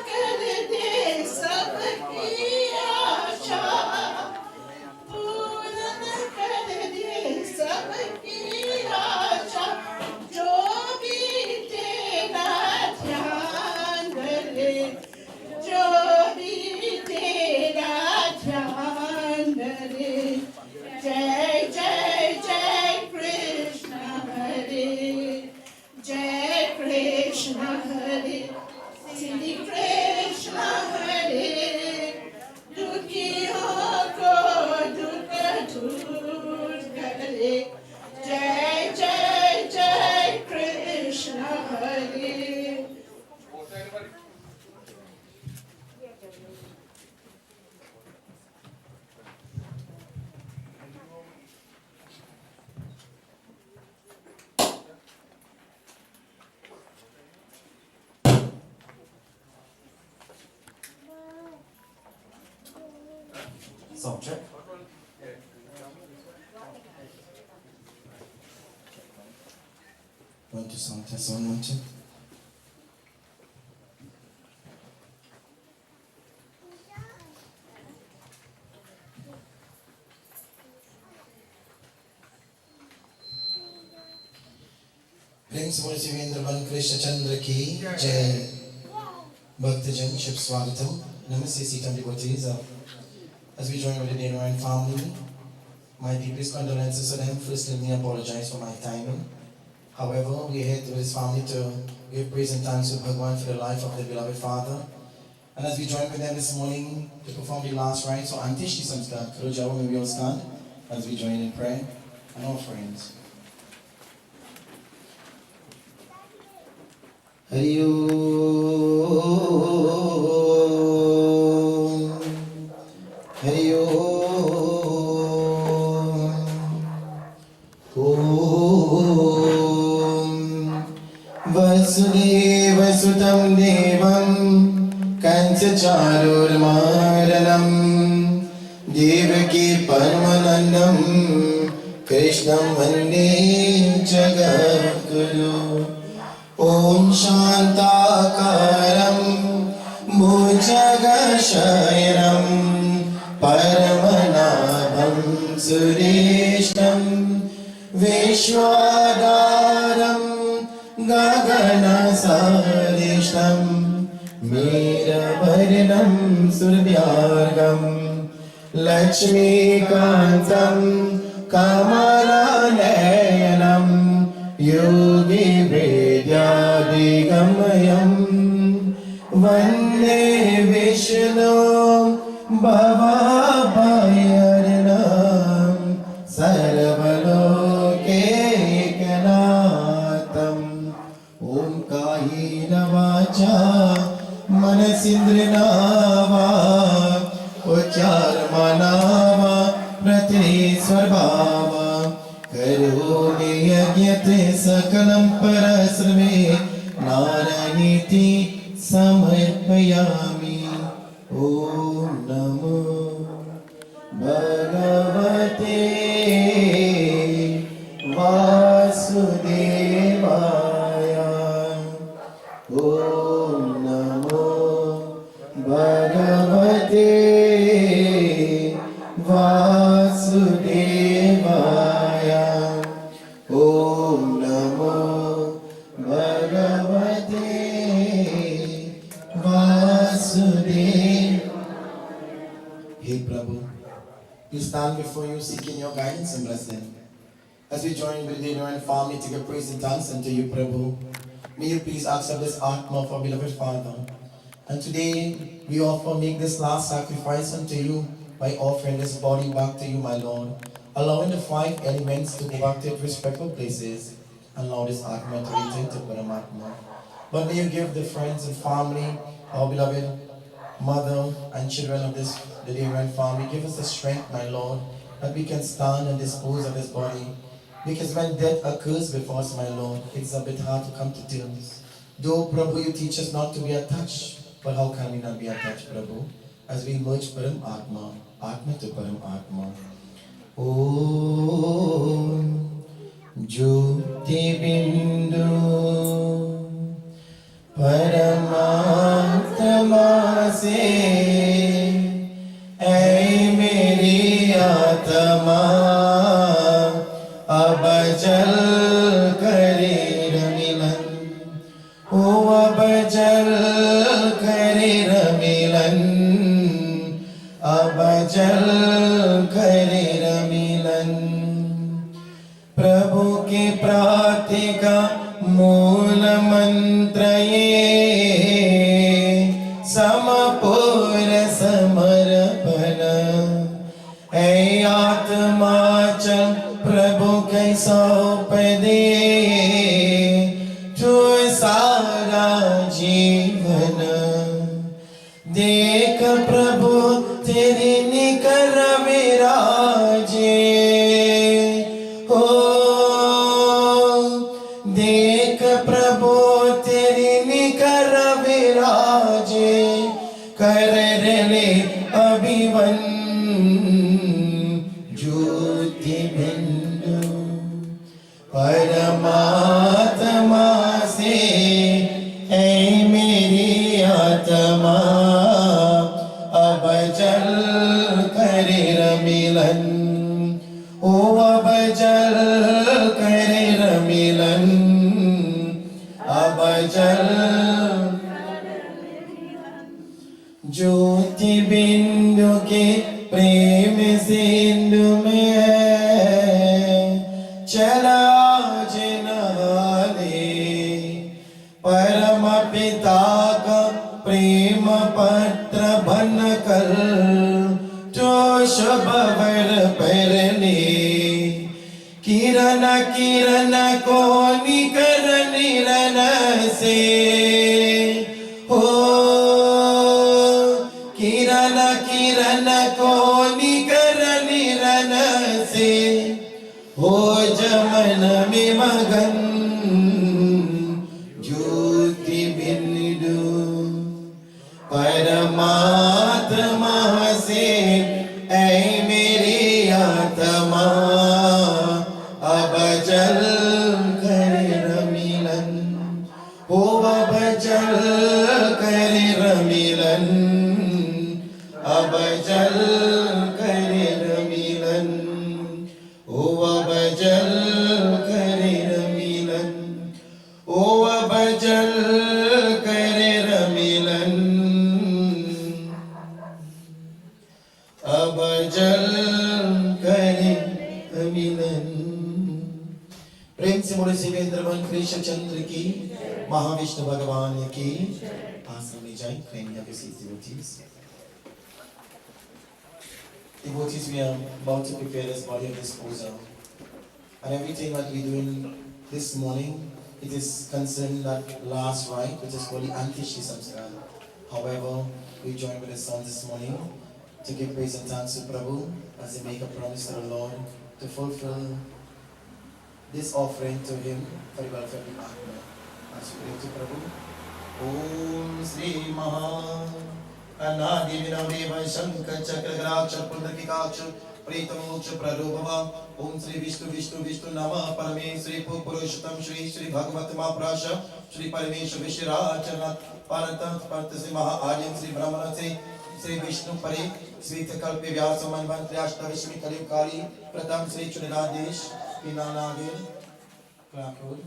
कर दे सबकी आशा, पूर्ण कर दे सबकी आशा, जो भी तेरा ध्यान धरे, जो भी तेरा ध्यान धरे, जय जय जय कृष्ण हरे, जय कृष्ण हरे, Sri Krishna Hare, Dukhiyon ko dukha dur kare, Jai Jai Jai Krishna Hare. Sound check. One, two, sound test, 1, 1, 2. प्रेम से बोले शिवेंद्र वन कृष्ण चंद्र की जय भक्तजन शुभ स्वागतम नमस्ते सीतम devotees. As we join with the deonarine family, my deepest condolences to them. First, let me apologize for my timing. However, we are here to this family to give praise and thanks to Bhagwan for the life of their beloved father. And as we join with them this morning to perform the last rites, so Antishti Samskar, Kurujawa, may we all stand as we join in prayer and offerings. Hari Om, Hari Om, Om Vasudeva Sutam Devam Kansacharurmaranam Devaki Paramanandam Krishnam Vande Jagadguru Om Shantakaram Bhujagashayram सुरेष्टं विश्वाधारं गगनसदृशं मेरवर्णं सुरभ्यार्गं लक्ष्मीकान्तं कमलनयनं योगिवेद्यादिगमयं वन्दे विष्णु भवभयहरणं सर्वलोकैकनाथम् ॐ कायेन वाचा मनसेन्द्रिया वा उच्चारमना वा प्रतिस्वरभावा करोमि यज्ञते सकलं परस्मै नारायणीति समर्पयामि ॐ नमो भगवते वासुदेवाय ॐ नमो भगवते वासुदेवाय ॐ नमो भगवते वासुदेवाय. Hey Prabhu, we stand before you seeking your guidance and blessing. As we join with the deonarine family to give praise and thanks unto you, Prabhu, may you please accept this atma of our beloved Father. And today we offer, make this last sacrifice unto you by offering this body back to you, my Lord, allowing the 5 elements to go back to its respectful places, and allow this atma to return to Paramatma. But may you give the friends and family, our beloved mother and children of the deonarine family, give us the strength, my Lord, that we can stand and dispose of this body. Because when death occurs before us, my Lord, it's a bit hard to come to terms. Though, Prabhu, you teach us not to be attached, but how can we not be attached, Prabhu? As we merge Param Atma, Atma to Param Atma. Om Jyoti Bindu Paramatma se ऐ मेरी आत्मा अब जल करे रमिलन ओ अब जल करे रमिलन अब जल करे रमिलन प्रभु की प्राप्ति का मूल मंत्र ये समपूर समर्पण ऐ आत्मा चल प्रभु के सौंप दे जो सारा जीवन देख प्रभु तेरी निकर विराजे हो देख प्रभु तेरी निकर विराजे कर ले अभिवन ज्योति बिंदु परमात्मा से ऐ मेरी आत्मा अब जल करे रमिलन ओ अब जल करे रमिलन अब जल ज्योति बिंदु के प्रेम सिंधु में चला जिनहाले परम पिता का प्रेम पत्र बन कर जो शुभ वर पर ले किरण किरण को निकर निरन से हो किरण किरण को निकर निरन से हो जमन में मगन ज्योति बिंदु परमात्मा से ऐ मेरी आत्मा अब जल करे रमिलन हो अब जल करे रमिलन अब जल करे रमिलन ओ बजल करे रमिलन ओ बजल करे रमिलन अबजल करे रमिलन। प्रेम से मोरे शिवेंद्र मन कृष्ण चंद्र की महाविष्णु भगवान की आसन में जाए। Claim your devotees. Devotees, we are about to prepare this body of disposal. And everything that we do this morning, it is concerned that last rite, which is called the Antishi Samskar. However, we join with the sons this morning to give praise and thanks to Prabhu as they make a promise to the Lord to fulfill this offering to Him for the welfare of the Atma. As we pray to Prabhu, Om Sri Maha Anadi Vinavdeva Shankar Chakra Graksha Pundrakikaksha Pritam Moksha Prarubhava Om Sri Vishnu Vishnu Vishnu Nama Parameshri Purushotam Shri Shri Bhagavat Mahaprasha Shri Parameshwar Vishirachana Paratam Partasi Maha Aryan Sri Brahmana Sri Vishnu Pari Sri Kalpi Vyasa Manvantri Ashtavishmi Kalipkari Pratam Sri Chuniradesh Pinanagir Klakur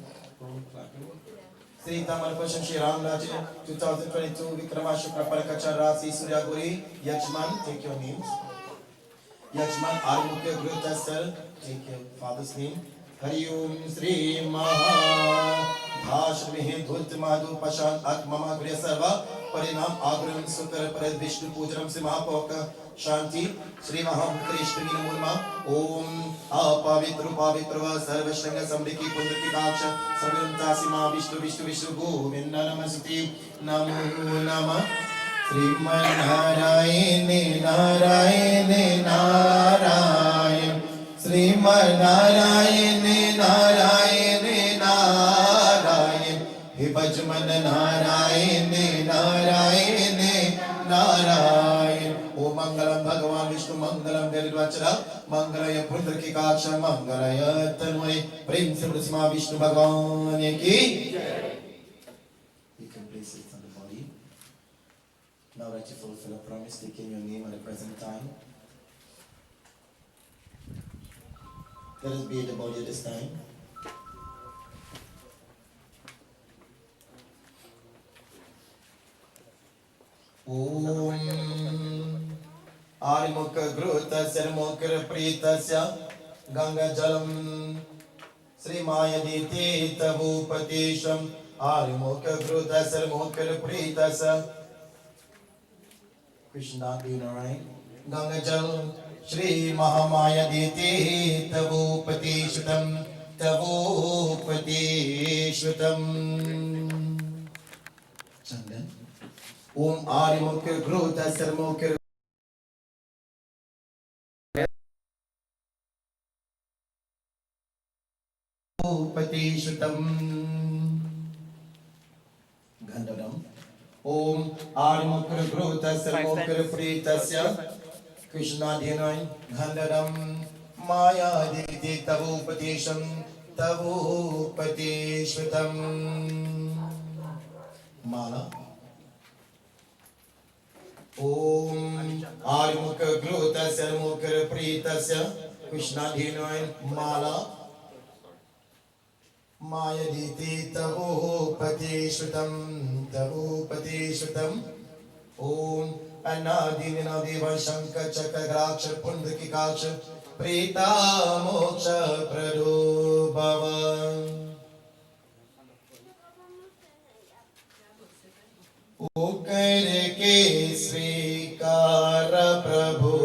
Sri Tamarpasham Shri Ram Rajan 2022 Vikramasha Praparakacha Rasi Surya Guri Yajman, take your names. Yajman Armukya Grutasar, take your father's name. Hari Om Sri Maha Dhashmihi Dhut Madhu Pashan Atmama Griya Sarva Parinam Agram Sukar Parad Vishnu Pujaram Se Mahapoka Shanti Shri Mahamukrishtami Namurma Om Apavitru Pavitrava Sarvashranga Samriki Pundraki Kaksha Sarvantasi Vishnu Vishnu Vishnu Govinda Namasati Namo Nama Sriman Narayane Narayane Narayane Sriman Narayane Narayane Narayane He Bhajman Narayane Narayane Narayane O Mangalam Bhagavan Vishnu Mangalam Garidvachara Mangalaya Pundraki Kaksha Mangalaya Tanmay Prem Se Prasma Vishnu Bhagavan Ki. You can place it on the body. Now that you fulfill a promise, taking your name at the present time. Let us be at the body at this time. Om Arimukha Gruta Sarmukha Pritasya Ganga Jalam Sri Mayaditi Tabupatisham Arimukha Gruta Sarmukha Pritasya Krishendath, deonarine Ganga Jal Shri Mahamayaditi Tabupati Shrutam Tabupati Shrutam Chandan Om Arimukha Gruta Sarmukha Tabupati Shrutam Gandadam Om Arimukha Gruta Sarmukha Pritasya Krishna Dhinai Gandadam Maya Diti Tabupatisham Tabupatishvatam Mala Om Arimukha Gruta Sarmukha Pritasya Krishna Dhinai Mala Maya Diti Tabupatishvatam Tabupatishvatam Om Anadi Vinadeva Shankar Chakra Graksha Pundraki Kaksha Prita Moksha Pradubhava O Kare Ke Srikara Prabhu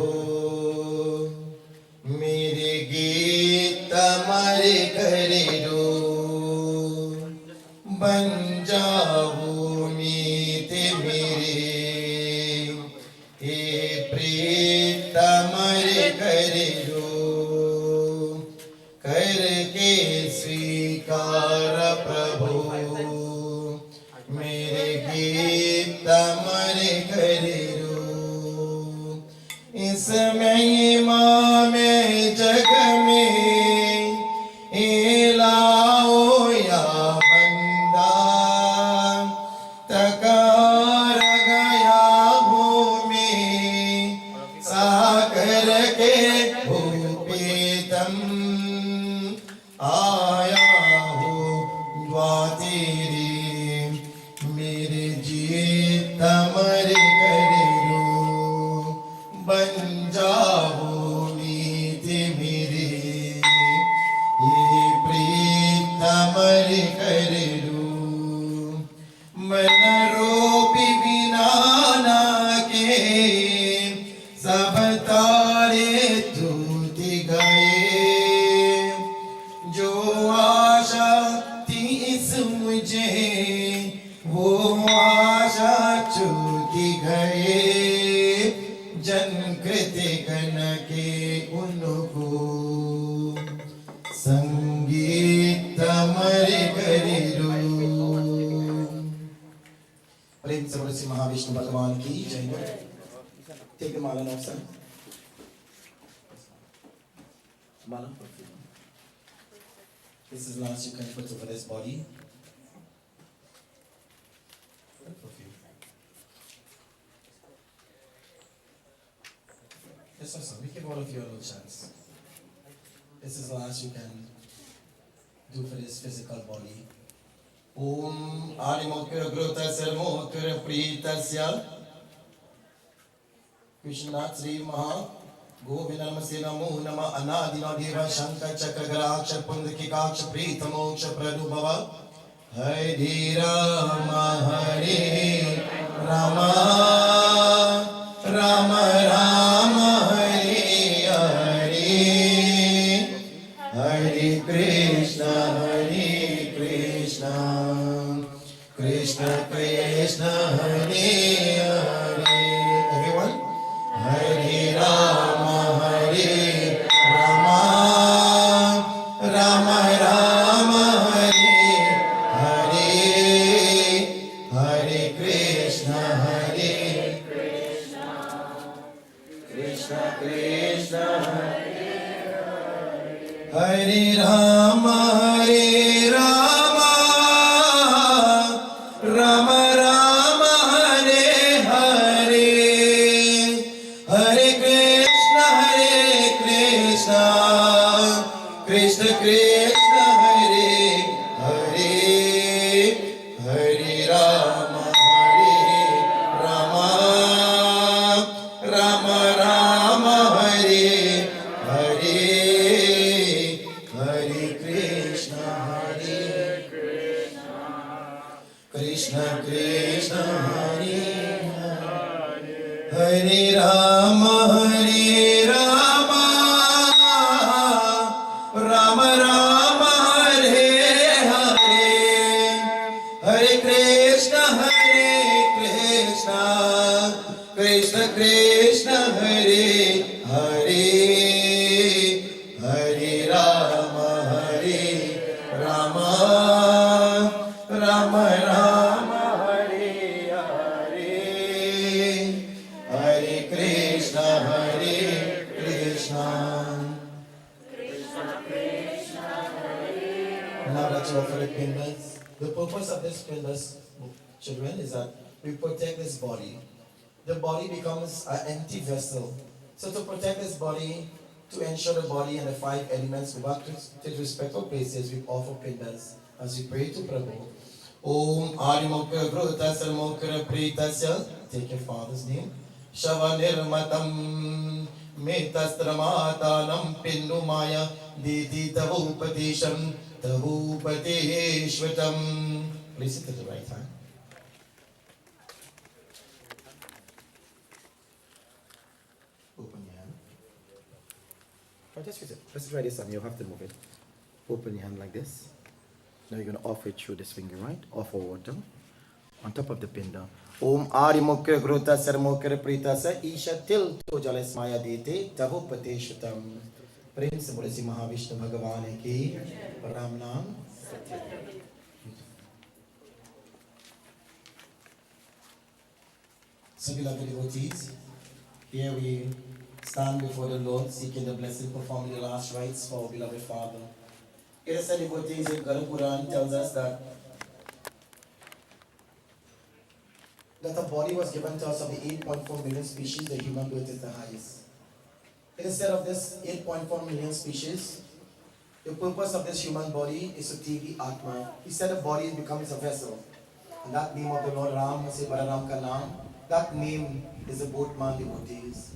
Mere Gita Mare Kare Do Ban Javu Mite Mere Tamare kare do karke svikara prabhu mere geet tamare kare do is महिमा में जग में इलाओ या बंदा तकार गया भूमि सागर के भूपेतम आया हो द्वातेरे मेरे जीत मर करो बन जाओ नीति मेरे ये प्रीत मर करो मन रोपी बिना ना के सब तारे टूट गए जो आशा थी इस मुझे वो आशा छूट गए जन कृति गण के उनको संगीत मर करो प्रेम से बोले श्री महाविष्णु भगवान की जय। Take the mala now, sir. Mala. This is last you can put over this body. Perfume. Yes, sir. We give all of you a little chance. This is the last you can do for this physical body. Om Adimokura Gruta Sermokura Pritasya Krishna Sri Maha Govinamase Namo Nama Anadina Deva Shankar Chakragaraksha Pundakikaksha Pritamoksha Pradubhava Hare Rama Hare Rama Rama Rama Hare Hare Hare Krishna Krishna Krishna Hare Hare everyone Hare Rama Rama Rama Hare Hare Hare Krishna Krishna Krishna Hare Rama Rama Rama Hare Hare Hare Krishna Krishna Krishna Hare Hare Hare Rama Rama Rama Hare Hare Hare Krishna Krishna Krishna Hare Hare Rama Rama Rama Hare Hare Hare Krishna Krishna Krishna Hare Hare Hare Rama Rama Rama Hare Hare Hare Krishna Now that you offer the pindas, the purpose of this pindas, children, is that we protect this body. The body becomes an empty vessel. So to protect this body, to ensure the body and the 5 elements go back to its respective places, we offer pindas as we pray to Prabhu. Om Adimokra Gruta Sarmokra Pritasya. Take your father's name. Shavanirmatam Metastramatanam Pindumaya Diti Tavupatisham Tavupatishvatam. Place it to the right hand. Open your hand. Just try this and you have to move it. Open your hand like this. Now you're going to offer it through this finger, right? Offer water on top of the pinda. Om Adi Mukha Gruta Sarmokra Pritasa Isha Til Tojalas Maya Dete Tavupate Shutam. Prem se bole si Mahavishnu Bhagavan ki Ram Nam. So beloved devotees, here we stand before the Lord seeking the blessing, performing the last rites for our beloved Father. It is said devotees in Garuda Puran tells us that a body was given to us of the 8.4 million species, the human birth is the highest. It is said of this 8.4 million species, The purpose of this human body is to take the Atma. He said the body becomes a vessel. And that name of the Lord Ram, Balaram ka naam, that name is the boatman devotees.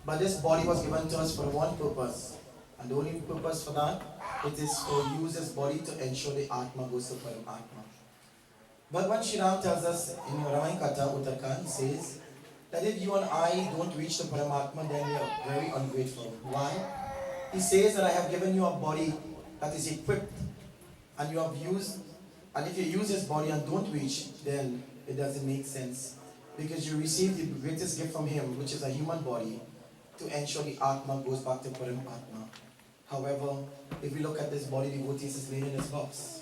But this body was given to us for one purpose. And the only purpose for that, it is to use this body to ensure the Atma goes to Paramatma. But when Shri Ram tells us in Ramayana Katha Uttarakhand, he says that if you and I don't reach the Paramatma, then we are very ungrateful. Why? He says that I have given you a body that is equipped and you have used, and if you use this body and don't reach, then it doesn't make sense. Because you receive the greatest gift from him, which is a human body, to ensure the Atma goes back to Paramatma. However, if we look at this body, devotees is laid in this box.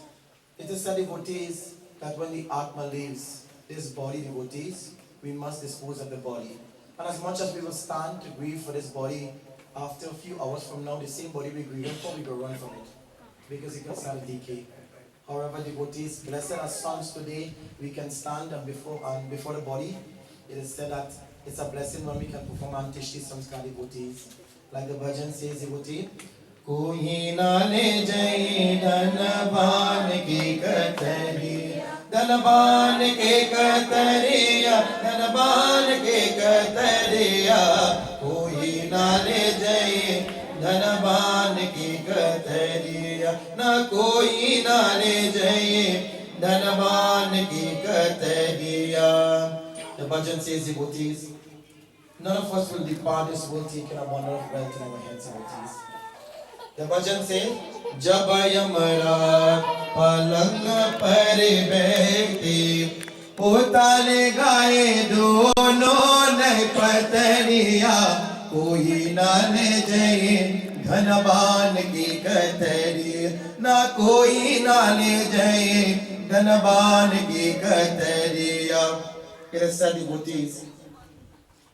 It is said, devotees, that when the Atma leaves this body, devotees, we must dispose of the body. And as much as we will stand to grieve for this body, after a few hours from now, the same body we grieve for, we will run from it. Because it can start to decay. However, devotees, blessed as sons today, we can stand and before the body. It is said that it's a blessing when we can perform Antishti Samskar, devotees. Like the bhajan says, devotee, Koi na le jai dhanabhan ki katari, dhanabhan ki katariya, dhanabhan ki katariya, koi na le jai dhanabhan ki katariya, na koi na le jai dhanabhan ki katariya. The bhajan says, devotees, none of us will depart this world taking a wonder of wealth in our hands, devotees. The bhajan says, Jab yamara palang par baithti, utale gaye dono nahi patariya, koi na le jaye dhanabhan ki katari, na koi na le jaye dhanabhan ki katariya. It is said, devotees,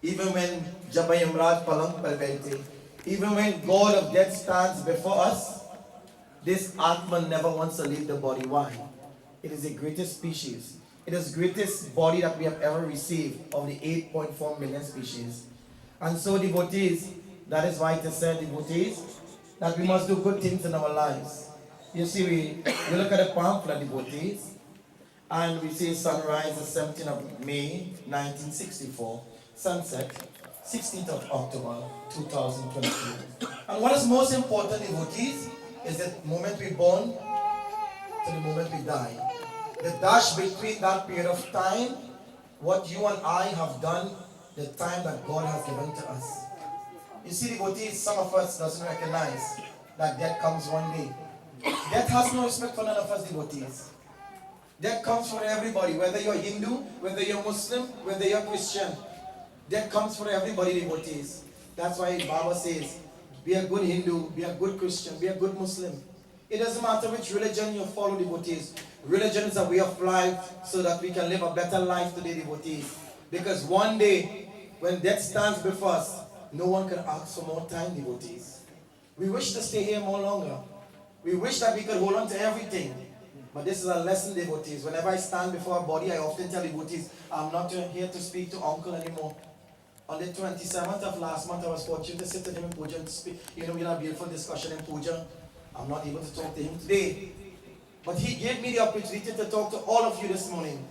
even when Jab Yamraj palang par baithti, even when God of death stands before us, this Atman never wants to leave the body. Why? It is the greatest species. It is the greatest body that we have ever received of the 8.4 million species. And so, devotees, that is why it is said, devotees, that we must do good things in our lives. You see, we look at the pamphlet, devotees, and we see sunrise the 17th of May, 1964, sunset, 16th of October 2022. And what is most important, devotees, is the moment we born to the moment we die. The dash between that period of time, what you and I have done, the time that God has given to us. You see, devotees, some of us doesn't recognize that death comes one day. Death has no respect for none of us, devotees. Death comes for everybody, whether you're Hindu, whether you're Muslim, whether you're Christian. Death comes for everybody, devotees. That's why Baba says, be a good Hindu, be a good Christian, be a good Muslim. It doesn't matter which religion you follow, devotees. Religion is a way of life so that we can live a better life today, devotees. Because one day, when death stands before us, no one can ask for more time, devotees. We wish to stay here more longer. We wish that we could hold on to everything. But this is a lesson, devotees. Whenever I stand before a body, I often tell devotees, I'm not here to speak to uncle anymore. On the 27th of last month, I was fortunate to sit with him in puja and speak. We had a beautiful discussion in puja. I'm not able to talk to him today. But he gave me the opportunity to talk to all of you this morning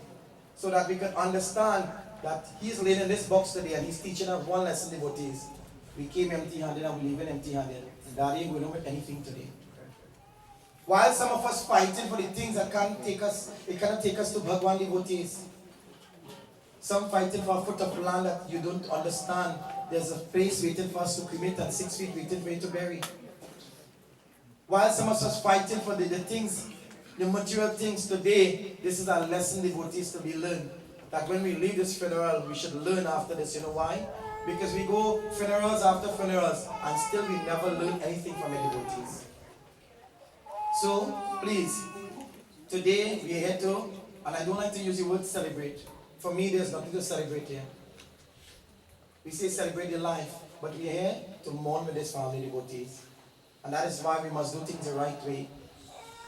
so that we could understand that he's laid in this box today and he's teaching us one lesson, devotees. We came empty-handed and we leave empty-handed. Daddy ain't going with anything today. While some of us fighting for the things that can't take us, it cannot take us to Bhagwan, devotees. Some fighting for a foot of land that you don't understand. There's a place waiting for us to cremate and 6 feet waiting for you to bury. While some of us fighting for the things, the material things today, this is a lesson, devotees, to be learned. That when we leave this funeral, we should learn after this. You know why? Because we go funerals after funerals and still we never learn anything from it, devotees. So, please, today we are here to, and I don't like to use the word celebrate. For me, there's nothing to celebrate here. We say celebrate your life, but we are here to mourn with this family, devotees. And that is why we must do things the right way.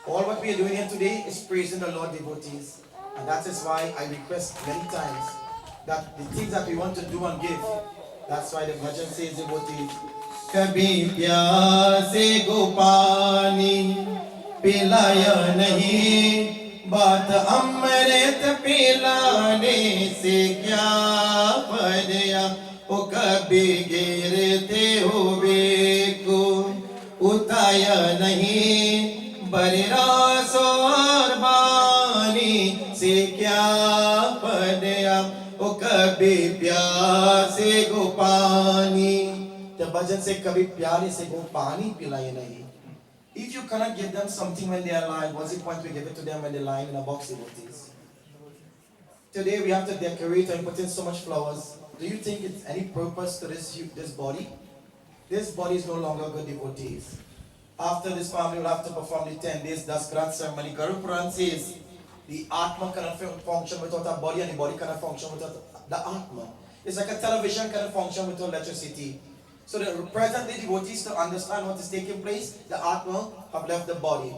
All what we are doing here today is praising the Lord, devotees. And that is why I request many times that the things that we want to do and give, that's why the bhajan says, devotees, कभी प्यासे को पानी पिलाया नहीं, बात अमृत पिलाने से क्या फायदा। ओ कभी गिरते हुए को उठाया नहीं, बररास और बानी से क्या फायदा। ओ कभी प्यासे को पानी, the bhajan say kabhi pyare se go pani pilaye nahi. If you cannot give them something when they are alive, what's the point we give it to them when they're lying in a box, devotees? Today we have to decorate and put in so much flowers. Do you think it's any purpose to this body? This body is no longer good, devotees. After this family will have to perform the 10 days Dasgrat ceremony. Guru Puran says the Atma cannot function without a body, and the body cannot function without the Atma. It's like a television cannot function without electricity. So the present day devotees, to understand what is taking place, the Atma have left the body.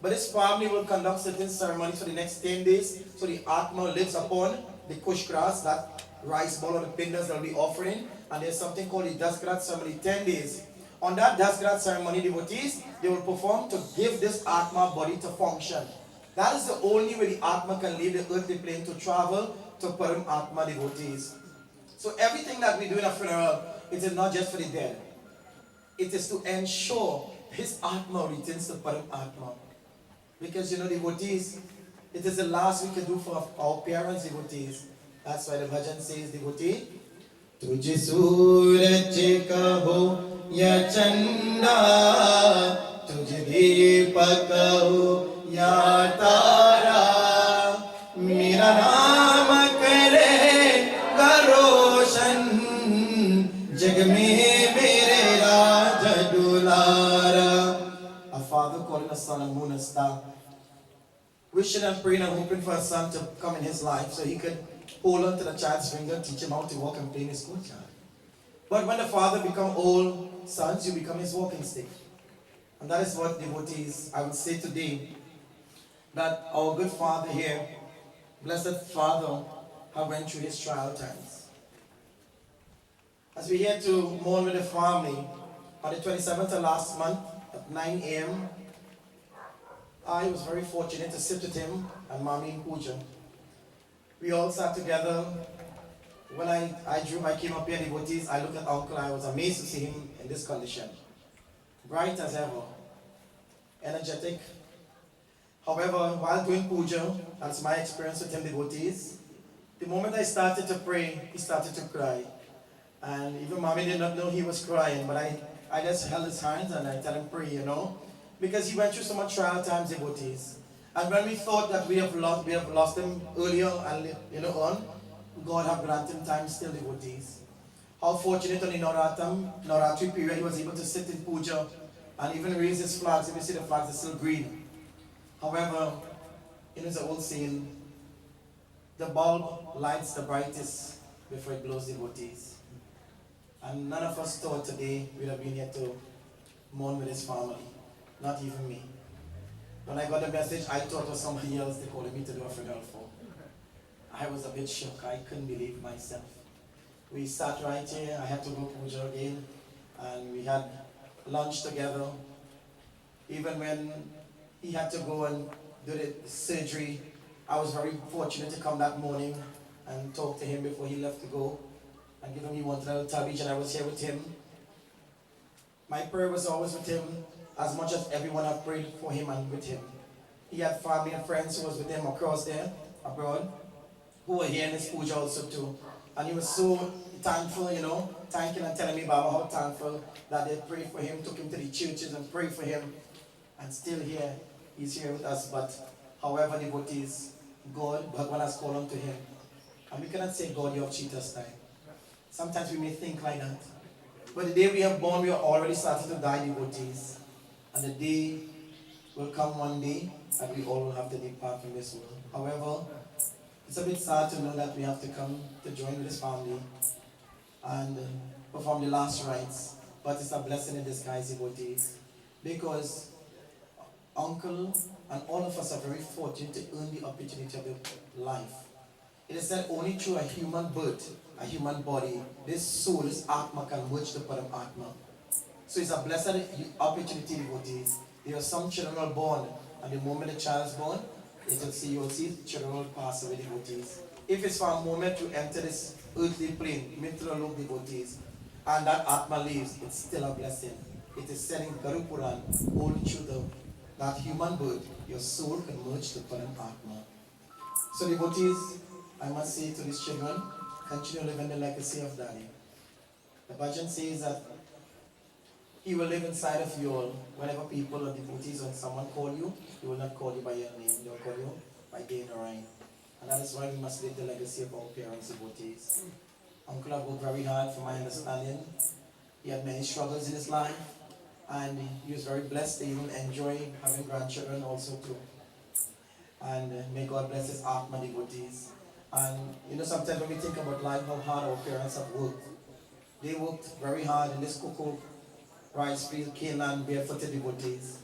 But this family will conduct certain ceremonies for the next 10 days. So the Atma lives upon the kush grass, that rice ball or the pindas that will be offering. And there's something called the Dasgrat ceremony, 10 days. On that Dasgrat ceremony, devotees, they will perform to give this Atma body to function. That is the only way the Atma can leave the earthly plane to travel to Param Atma, devotees. So everything that we do in a funeral, it is not just for the dead. It is to ensure his Atma returns to Param Atma. Because devotees, it is the last we can do for our parents, devotees. That's why the bhajan says, devotee, Tujhe suraj kaho ya chanda, tujhe deepak kaho ya tara, mera naam kare garoshan, jag mein mere raja dulara. A father calling a son a moon and star, wishing and praying and hoping for a son to come in his life so he could hold on to the child's finger, teach him how to walk and play in his courtyard. But when the father becomes old, sons, you become his walking stick. And that is what devotees, I would say today, that our good father here, blessed father, have went through his trial times. As we here to mourn with the family, on the 27th of last month at 9 a.m., I was very fortunate to sit with him and Mommy in Puja. We all sat together. When I came up here, devotees, I looked at Uncle, I was amazed to see him in this condition. Bright as ever, energetic. However, while doing puja, that's my experience with him, devotees, the moment I started to pray, he started to cry. And even Mommy did not know he was crying, but I just held his hands and I tell him pray, because he went through so much trial times, devotees. And when we thought that we have lost him earlier and on, God have granted him time still, devotees. How fortunate on the Navratri period, he was able to sit in puja and even raise his flags. If you see the flags, they're still green. However, it's an old saying, the bulb lights the brightest before it blows, devotees. And none of us thought today we'd have been here to mourn with his family. Not even me. When I got the message, I thought it was somebody else they called me to do a funeral for. I was a bit shocked. I couldn't believe myself. We sat right here. I had to go puja again. And we had lunch together. Even when he had to go and do the surgery, I was very fortunate to come that morning and talk to him before he left to go. And give him, he wanted a little tabbage, and I was here with him. My prayer was always with him, as much as everyone had prayed for him and with him. He had family and friends who was with him across there, abroad, who were here in his puja also too. And he was so thankful, thanking and telling me about how thankful that they prayed for him, took him to the churches and prayed for him. And still here, he's here with us. But however, devotees, God, Bhagwan has called unto him. And we cannot say, God, you have cheated us time. Sometimes we may think like that. But the day we are born, we are already starting to die, devotees. And the day will come one day that we all will have to depart from this world. However, it's a bit sad to know that we have to come to join with this family and perform the last rites. But it's a blessing in disguise, devotees. Because Uncle and all of us are very fortunate to earn the opportunity of the life. It is said only through a human birth, a human body, this soul, this Atma can merge to Param Atma. So it's a blessed opportunity, devotees. There are some children are born, and the moment the child is born, you will see children will pass away, devotees. If it's for a moment to enter this earthly plane, Mitra Lok, devotees, and that Atma leaves, it's still a blessing. It is said in Garu Puran, all through that human birth, your soul can merge to Param Atma. So devotees, I must say to these children, continue living the legacy of Daddy. The bhajan says that he will live inside of you all. Whenever people or devotees, when someone call you, he will not call you by your name, he will call you by deonarine. And that is why we must live the legacy of our parents, devotees. Uncle have worked very hard, for my understanding. He had many struggles in his life, and he was very blessed to even enjoy having grandchildren also too. And may God bless his Atma, devotees. And you know, sometimes when we think about life, how hard our parents have worked. They worked very hard in this cocoa rice field, cane land, barefooted, devotees.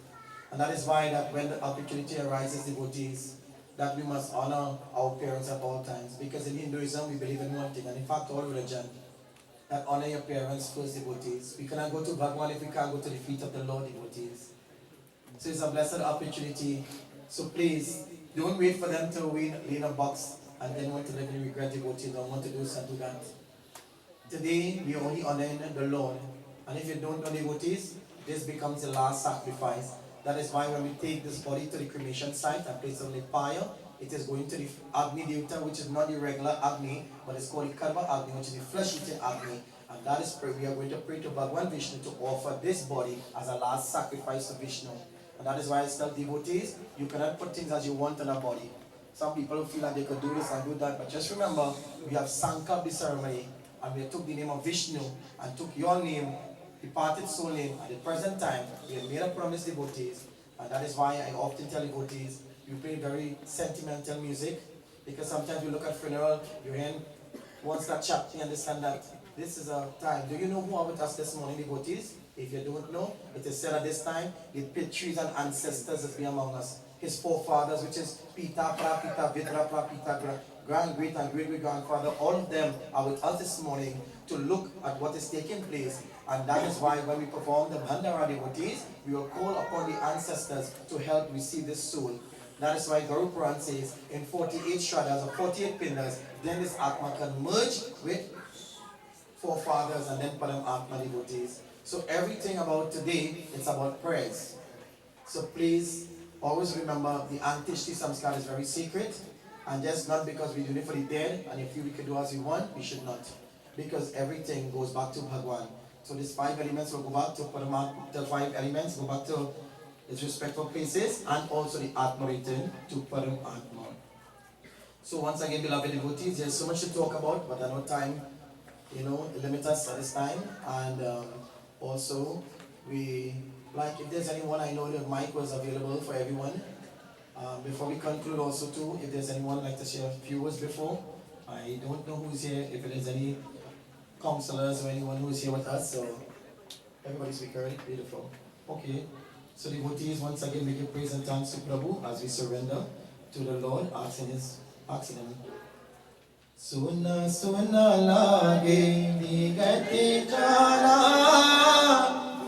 And that is why that when the opportunity arises, devotees, that we must honor our parents at all times. Because in Hinduism, we believe in one thing, and in fact all religion, that honor your parents first, devotees. We cannot go to Bhagwan if we can't go to the feet of the Lord, devotees. So it's a blessed opportunity. So please, don't wait for them to lay in a box and then want to live in regret, devotees. Don't want to do something that. Today, we are only honoring the Lord. And if you don't know, devotees, this becomes the last sacrifice. That is why when we take this body to the cremation site and place it on the fire, it is going to the Agni Devta, which is not the regular Agni, but it's called the Karma Agni, which is the flesh-eating Agni. And that is we are going to pray to Bhagwan Vishnu to offer this body as a last sacrifice to Vishnu. And that is why I tell devotees, you cannot put things as you want in a body. Some people feel like they could do this and do that, but just remember, we have Sanka the ceremony, and we took the name of Vishnu, and took your name, departed soul name. At the present time, we have made a promise, devotees, and that is why I often tell devotees, you play very sentimental music, because sometimes you look at funeral, you hear once that chapter, you understand that this is a time. Do you know who are with us this morning, devotees? If you don't know, it is said at this time, the patriarchs and ancestors has been among us. His forefathers, which is Pita, Prapita, Vitra, Prapita, grand, great, and great-great-grandfather, all of them are with us this morning to look at what is taking place. And that is why when we perform the Bhandara, devotees, we will call upon the ancestors to help receive this soul. That is why Garu Puran says, in 48 Shraddhas or 48 Pindas, then this Atma can merge with forefathers and then Param Atma, devotees. So everything about today, it's about prayers. So please, always remember the Antishti Samskar is very sacred. And just not because we do it for the dead, and if we can do as we want, we should not. Because everything goes back to Bhagwan. So these 5 elements will go back to Paramatma, the 5 elements go back to its respectful places, and also the Atma return to Param Atma. So once again, beloved devotees, there's so much to talk about, but I know time, limit us at this time. And also, if there's anyone, I know the mic was available for everyone. Before we conclude also too, if there's anyone who'd like to share a few words before, I don't know who's here, if there's any counselors or anyone who's here with us, so everybody speak early, beautiful. Okay, so devotees, once again we give praise and thanks to Prabhu as we surrender to the Lord, asking him. Suna suna lage nigate jana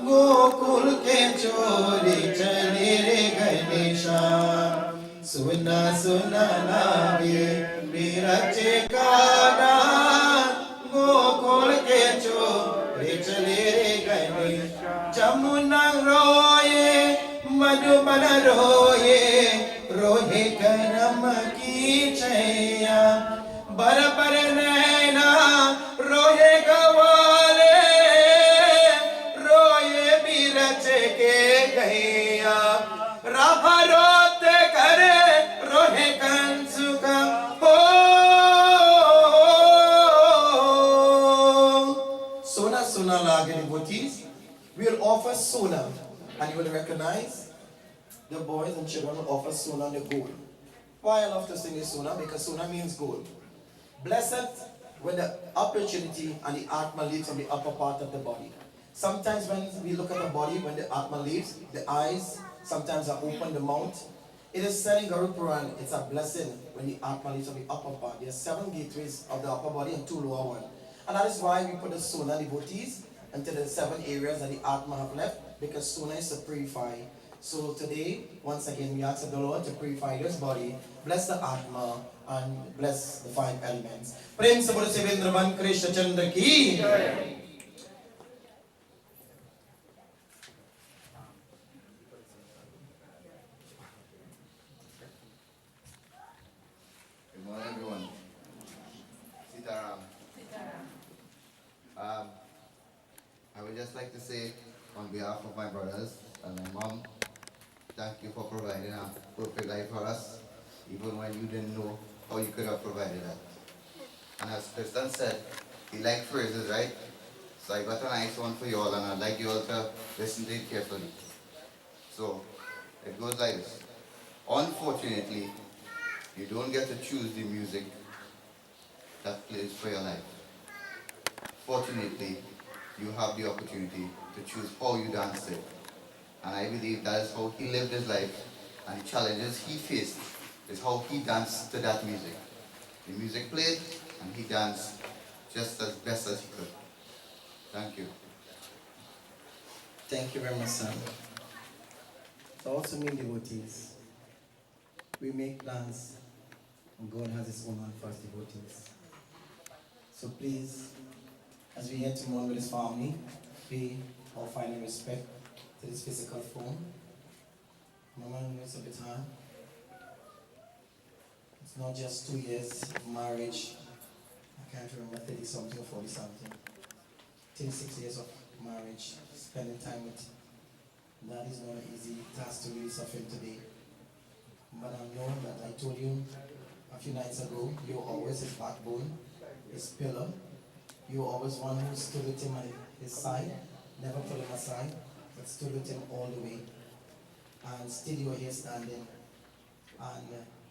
gokul ke chori chale re Ganesha. Suna suna lage virache gana gokul ke chori chale re Ganesha. Jamuna roye madhubana roye rohe karam ki chaya. Bara bara naina roye gawale roye birache ke gaya rabha rote kare rohe kansuka ho. Sona sona lage devotees, we will offer sona, and you will recognize the boys and children will offer sona the gold. Why I love to sing this sona? Because sona means gold. Blessed when the opportunity and the Atma leaves from the upper part of the body. Sometimes when we look at the body, when the Atma leaves, the eyes sometimes are open, the mouth. It is said in Garu Puran, it's a blessing when the Atma leaves from the upper part. There are 7 gateways of the upper body and 2 lower ones. And that is why we put the sona, devotees, and to the 7 areas that the Atma have left, because sooner is to purify. So today, once again, we ask the Lord to purify this body, bless the Atma, and bless the 5 elements. Prem se bolo Sevendraman Krishna Chandra ki. Good morning, everyone. Sitaram. I would just like to say, on behalf of my brothers and my mom, thank you for providing a perfect life for us, even when you didn't know how you could have provided that. And as Kristen said, he liked phrases, right? So I got a nice one for you all, and I'd like you all to listen to it carefully. So, it goes like this. Unfortunately, you don't get to choose the music that plays for your life. Fortunately, you have the opportunity to choose how you dance it. And I believe that is how he lived his life, and the challenges he faced is how he danced to that music. The music played, and he danced just as best as he could. Thank you. Thank you very much, son. So also mean devotees. We make plans, and God has his own one for us devotees. So please, as we head to mourn with his family, pay our final respect to this physical form. Mama knows of the time. It's not just 2 years of marriage. I can't remember 30 something or 40 something. 36 years of marriage, spending time with. That is not an easy task to really suffer today. But I know that I told you a few nights ago, you're always his backbone, his pillar. You're always one who stood with him at his side, never put him aside, but stood with him all the way. And still you're here standing. And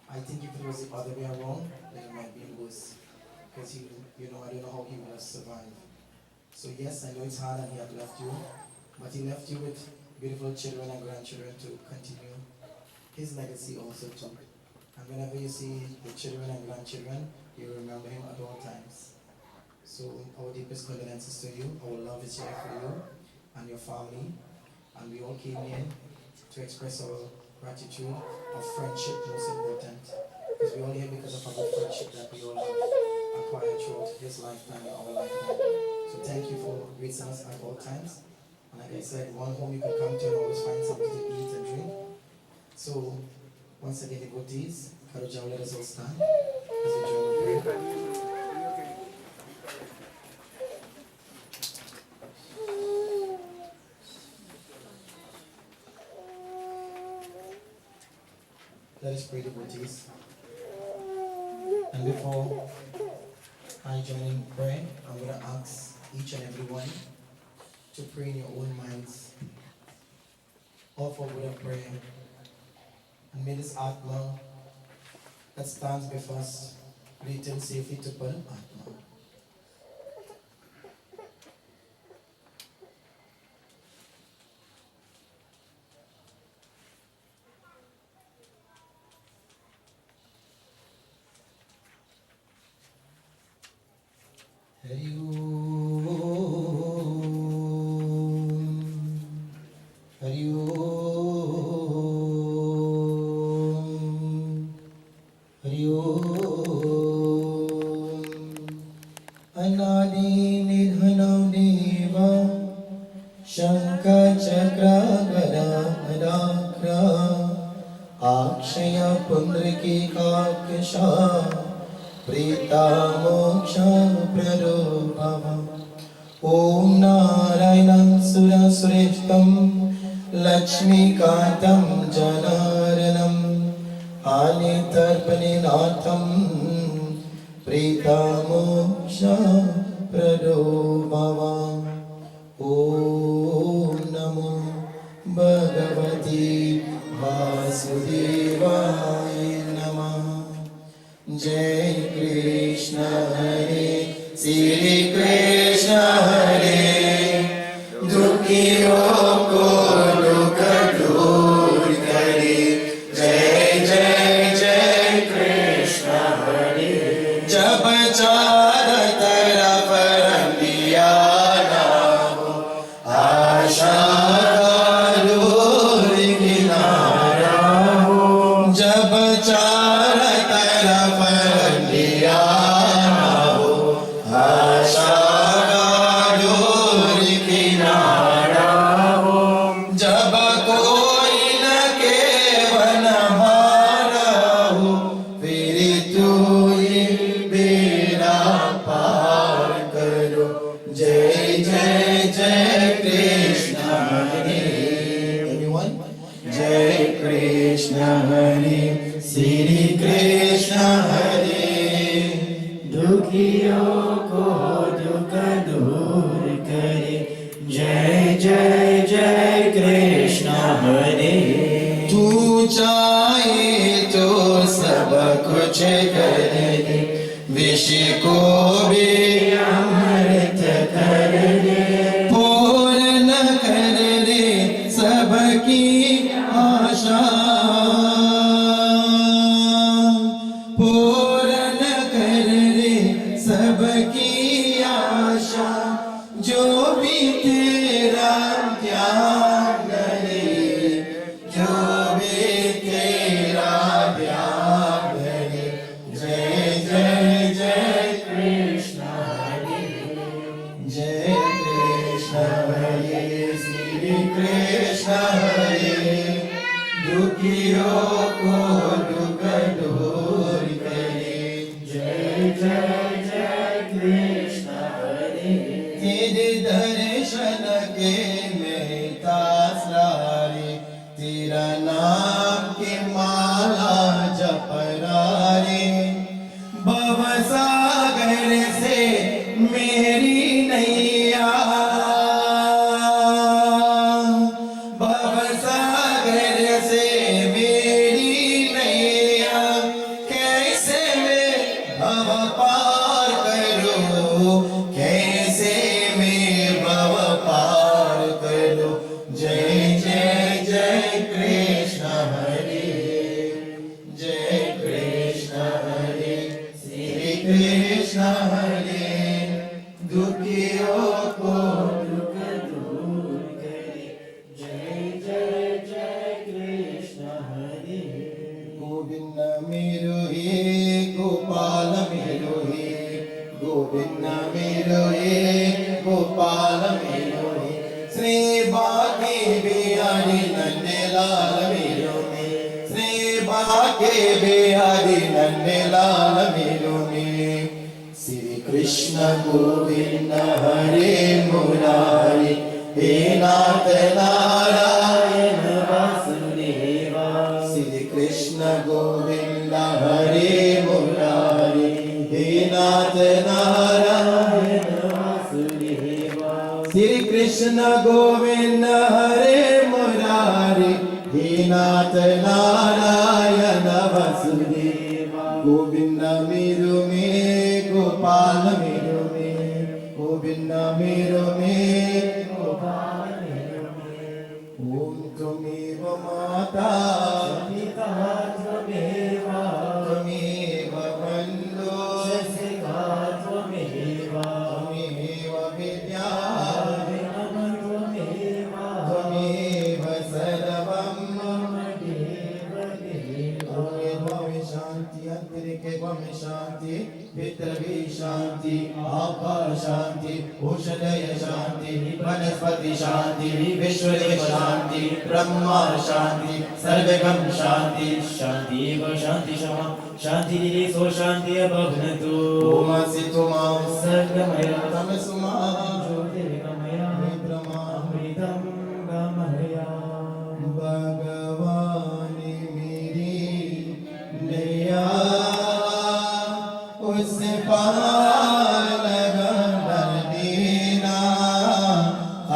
I think if it was the other way around, then it might be worse. Because I don't know how he would have survived. So yes, I know it's hard and he had left you, but he left you with beautiful children and grandchildren to continue his legacy also too. And whenever you see the children and grandchildren, you remember him at all times. So our deepest condolences to you. Our love is here for you and your family. And we all came here to express our gratitude, our friendship most important. Because we all here because of our friendship that we all have acquired throughout his lifetime and our lifetime. So thank you for gracing us at all times. And like I said, one home you can come to and always find something to eat and drink. So once again, devotees, Karuja, let us all stand as we join in prayer. Let us pray, devotees. And before I join in prayer, I'm going to ask each and every one to pray in your own minds. Offer with a prayer. And may this Atma that stands before us return safely to Param Atma. Hari Om, Hari Om, Hari Om. Anadi Nidhanam Deva Shankha Chakra Gada Adakra Akshaya Pundriki Kakasha Prita Moksha Pradobhava Om Narayanam Sura Sureshtam Lakshmi Kantam Janaranam Anitarpani Natham Prita Moksha Pradobhava Om Namo Bhagavati Vasudevaya Namah Jai Krishna Hare Sri Krishna Hare Dukhiyon ko dukha dur kare Jai Jai Jai Krishna Hare Jab chad taraf randiya na ho हरे श्री कृष्ण हरे दुखियों को दुख दूर करे जय जय जय कृष्ण हरे तू चाहे तो सब कुछ कर दे विष को भी अमृत कर दे पूर्ण कर दे सबकी आशा पूर्ण कर दे सबकी आशा जो भी तेरा ध्यान करे जो भी तेरा ध्यान करे जय जय जय कृष्ण हरे जय कृष्ण हरे श्री कृष्ण हरे दुखियों को दुख दूर करे जय जय जय कृष्ण हरे तेरे दर्शन के में तासरारे तेरा नाम की माला जपरारे भव सागर से मेरी नैया भव सागर से मेरी नैया कैसे मैं भव पार करूं कैसे मैं भव पार करूं जय जय जय कृष्ण हरे जय कृष्ण हरे श्री कृष्ण हरे दुखियों को दुख दूर करे जय जय जय कृष्ण हरे गोविंद मेरो हे गोपाल मेरो हे गोविंद मेरो हे गोपाल मेरो हे श्री बाके बिहारी नंदलाल मेरो में श्री बाके बिहारी नंदलाल मेरो में श्री कृष्ण गोविंद हरे मुरारी हे नाथ नारायण वासुदेवा श्री कृष्ण गोविंद हरे मुरारी हे नाथ नारायण वासुदेवा श्री कृष्ण गोविंद हरे मुरारी हे नाथ नारायण वासुदेवा गोविंद मेरो में गोपाल मेरो में गोविंद मेरो में गोपाल मेरो में ओम त्वमेव माता पिता त्वमेव त्वमेव बन्धो सखा त्वमेव त्वमेव विद्या त्वमेव त्वमेव सर्वं मम देव देव शांति अंतरिके में शांति भीतर भी शांति आकाश शांति औषधय शांति वनस्पति शांति विश्वदेव शांति ब्रह्मा शांति सर्वगम शांति शांति एव शांति क्षमा शांति निरेशो शांति अभवतु ओम सितुमा सर्गमय तमसुमा ज्योतिर्गमय ब्रह्मा अमृतं गमय भगवान मेरी नैया उस पार कर देना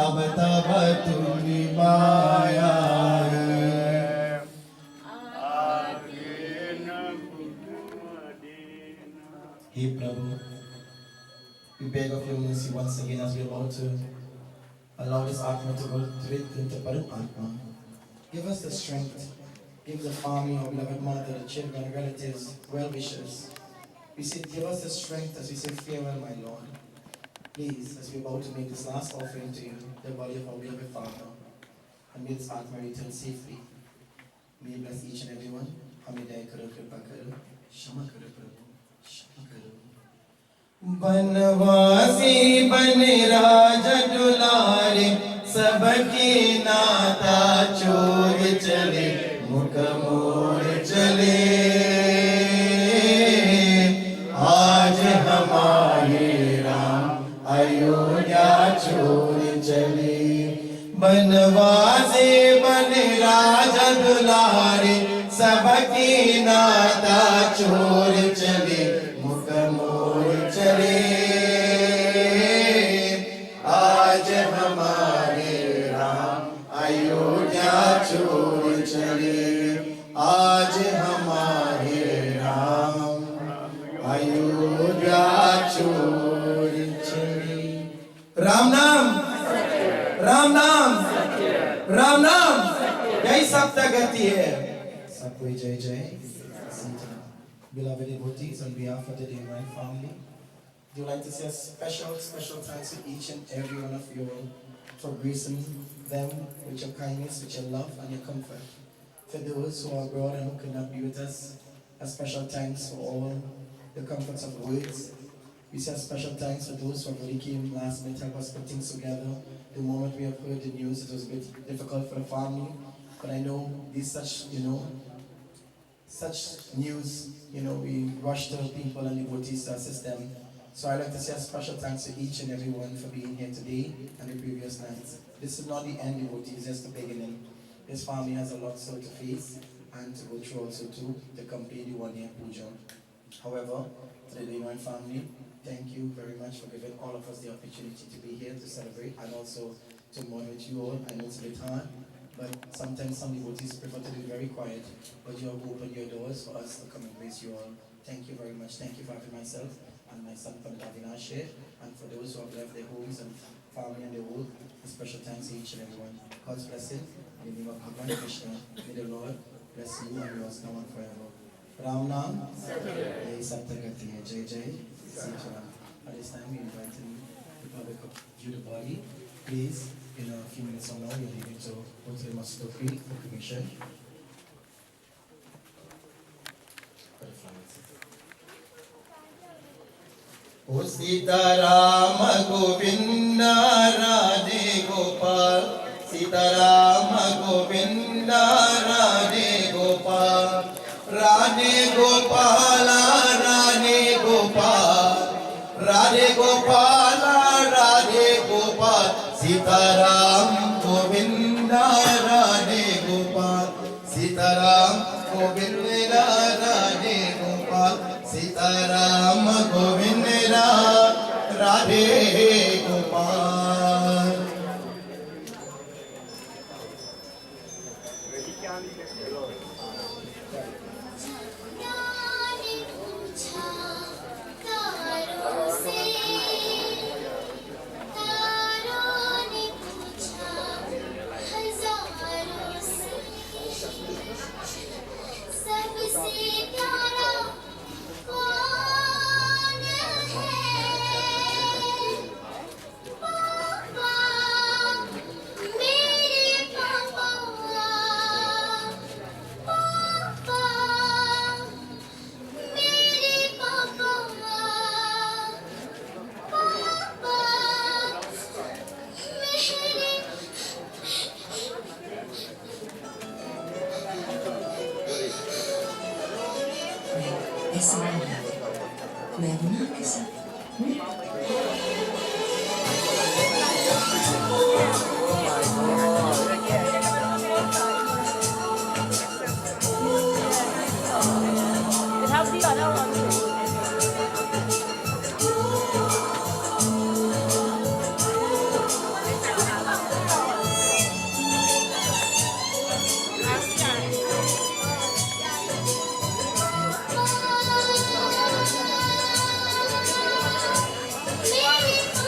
अब तब तुम माया हे प्रभु we beg of your mercy once again as we are about to allow this Atma to go into Paratma. Give us the strength, give the family, our beloved mother, the children, relatives, well-wishers. We say, give us the strength as we say farewell, my Lord. Please, as we are about to make this last offering to you, the body of our beloved Father, and may this Atma return safely. May you bless each and every one. Hamidai Karo Kripa Karo, Shama Karo Prabhu, Shama Karo. बनवासी बन राज दुलारे सबके नाता चोर चले मुख मोर चले आज हमारे राम अयोध्या छोड़ चले बनवासी बन राज दुलारे सबकी नाता चोर चले मुख मोर चले आज हमारे राम अयोध्या चोर चले आज हमारे राम अयोध्या चोर चले राम नाम राम नाम राम नाम यही सप्तगति है सब कोई जय जय beloved devotees on behalf of the Deonarine family we would like to say a special thanks to each and every one of you for gracing them with your kindness, with your love and your comfort. For those who are abroad and who could not be with us, a special thanks for all the comforts of words. We say a special thanks for those who already came last minute, help us put things together. The moment we have heard the news, it was a bit difficult for the family, but I know these such news, we rush to people and devotees to assist them. So I'd like to say a special thanks to each and every one for being here today and the previous nights. This is not the end, devotees, just the beginning. This family has a lot still to face and to go through also too, to complete the 1 year puja. However, to the Deonarine family, thank you very much for giving all of us the opportunity to be here to celebrate and also to mourn with you all. I know it's a bit hard, but sometimes some devotees prefer to be very quiet, but you have opened your doors for us to come and grace you all. Thank you very much. Thank you for having myself and my son from Davinash here, and for those who have left their homes and family and their world, a special thanks to each and everyone. God's blessing, in the name of Bhagavan Krishna, may the Lord bless you and yours now and forever. Ram Nam, Jai Saptagati, Jai Jai, Sitaram. At this time, we invite the public to view the body. Please, in a few minutes from now, you're leaving to go to the Moscow Creek for cremation. O Sita Rama Govinda Radhe Gopal, Sita Rama Govinda Radhe Gopal, Radhe Gopala, Radhe Gopal, Radhe Gopala, Radhe Gopal, Sita Ram Govinda Radhe Gopal, Sita Ram Govinda Radhe Gopal, Sita Ram Govinda Radhe Gopal. Thank you.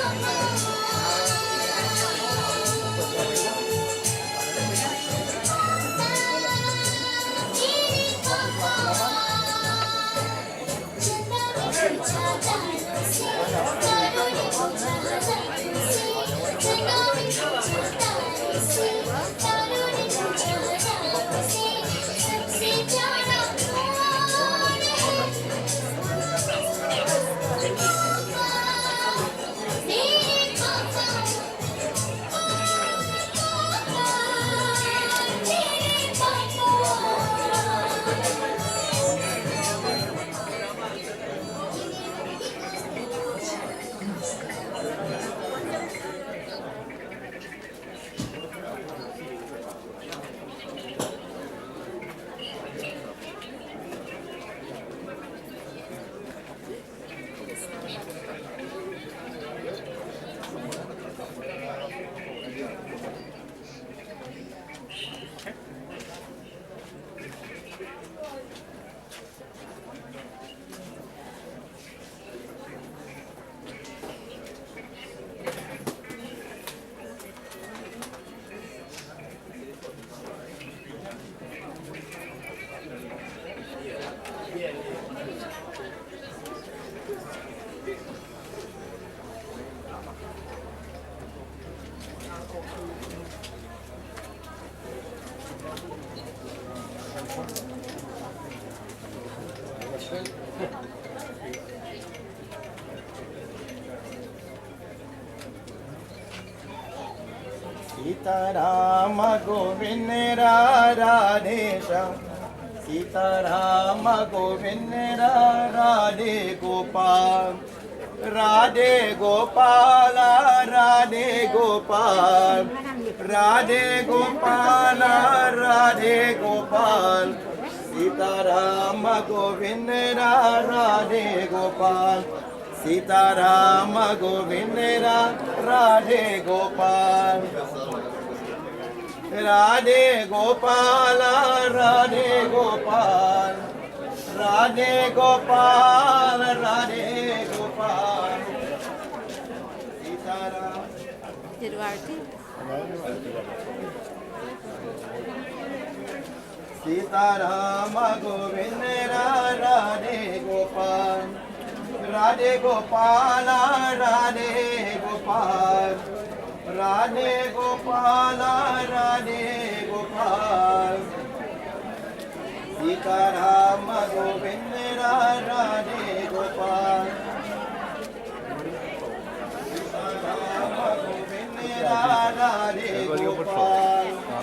Sitaram Govind Radhe Shyam Sitaram Govind Radhe Gopal Radhe Gopal Radhe Gopal Radhe Gopal Radhe Gopal Sitaram Govind Radhe Gopal Sitaram Govind Radhe Gopal Radhe Gopal Radhe Gopal Radhe Gopal Radhe Gopal Sitaram Sitaram Govind Radhe Gopal Radhe Gopal Radhe Gopal Radhe Gopal Radhe Gopal Sitaram Govind Radhe Gopal Sitaram Govind Radhe Gopal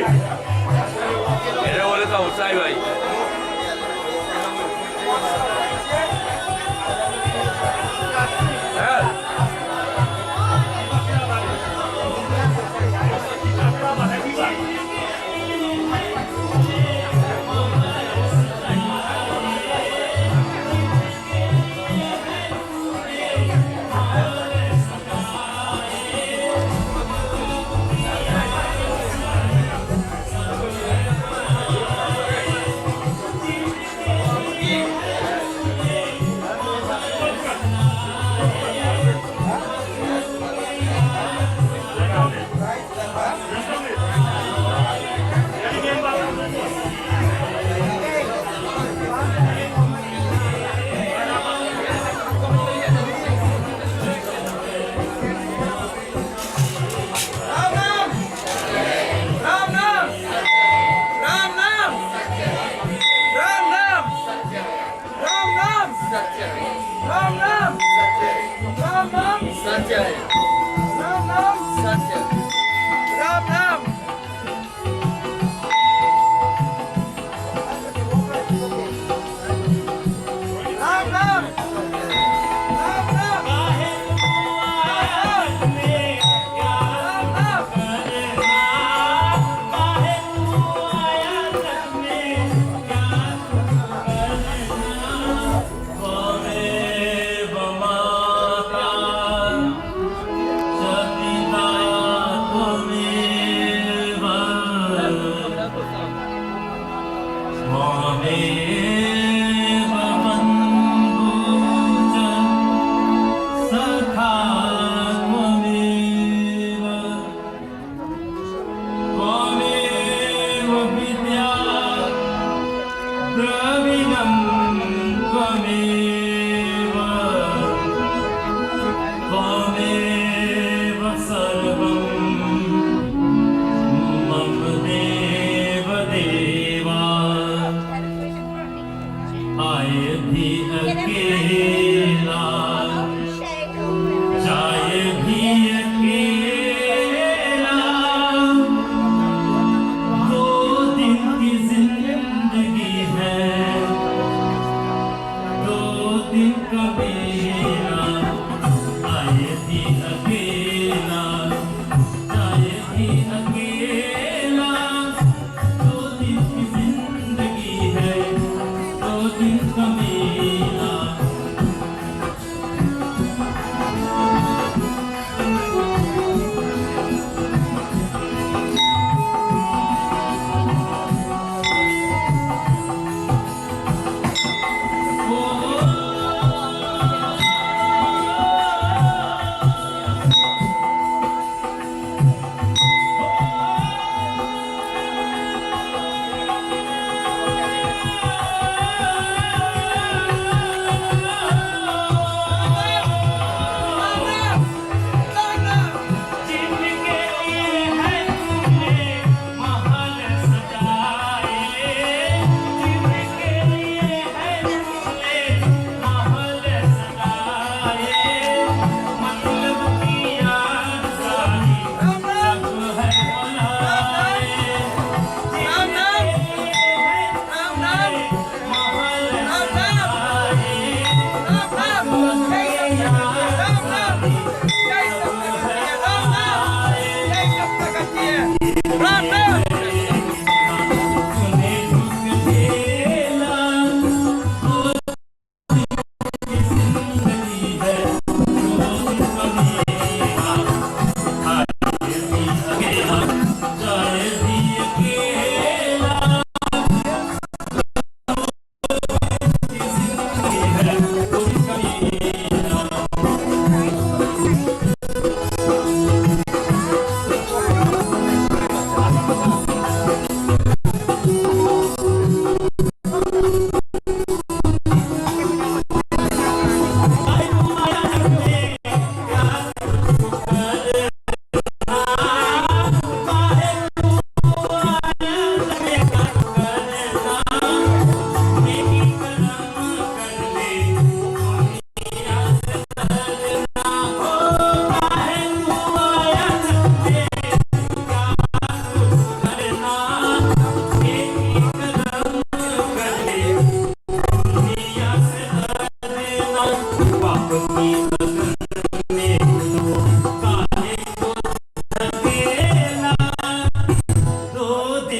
Era ora tá outside aí.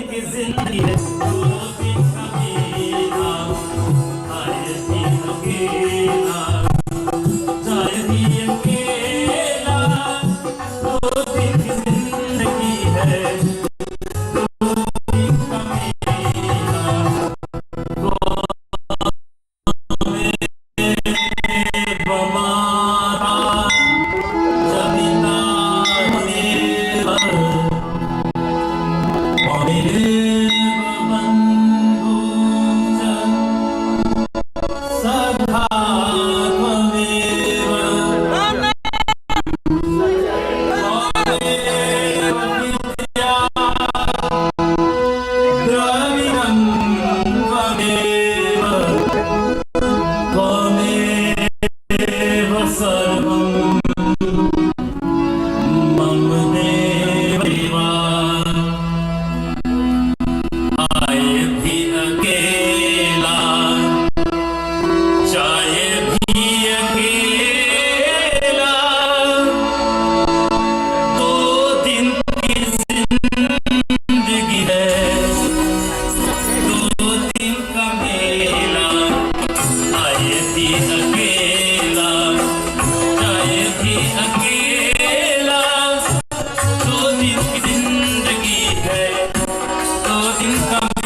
की जिंदगी है, दो दिन का मेला, आए भी अकेला, जाए भी अकेला, दो दिन की जिंदगी है, दो दिन का मेला, बमारा जिंदगी है, दो दिन का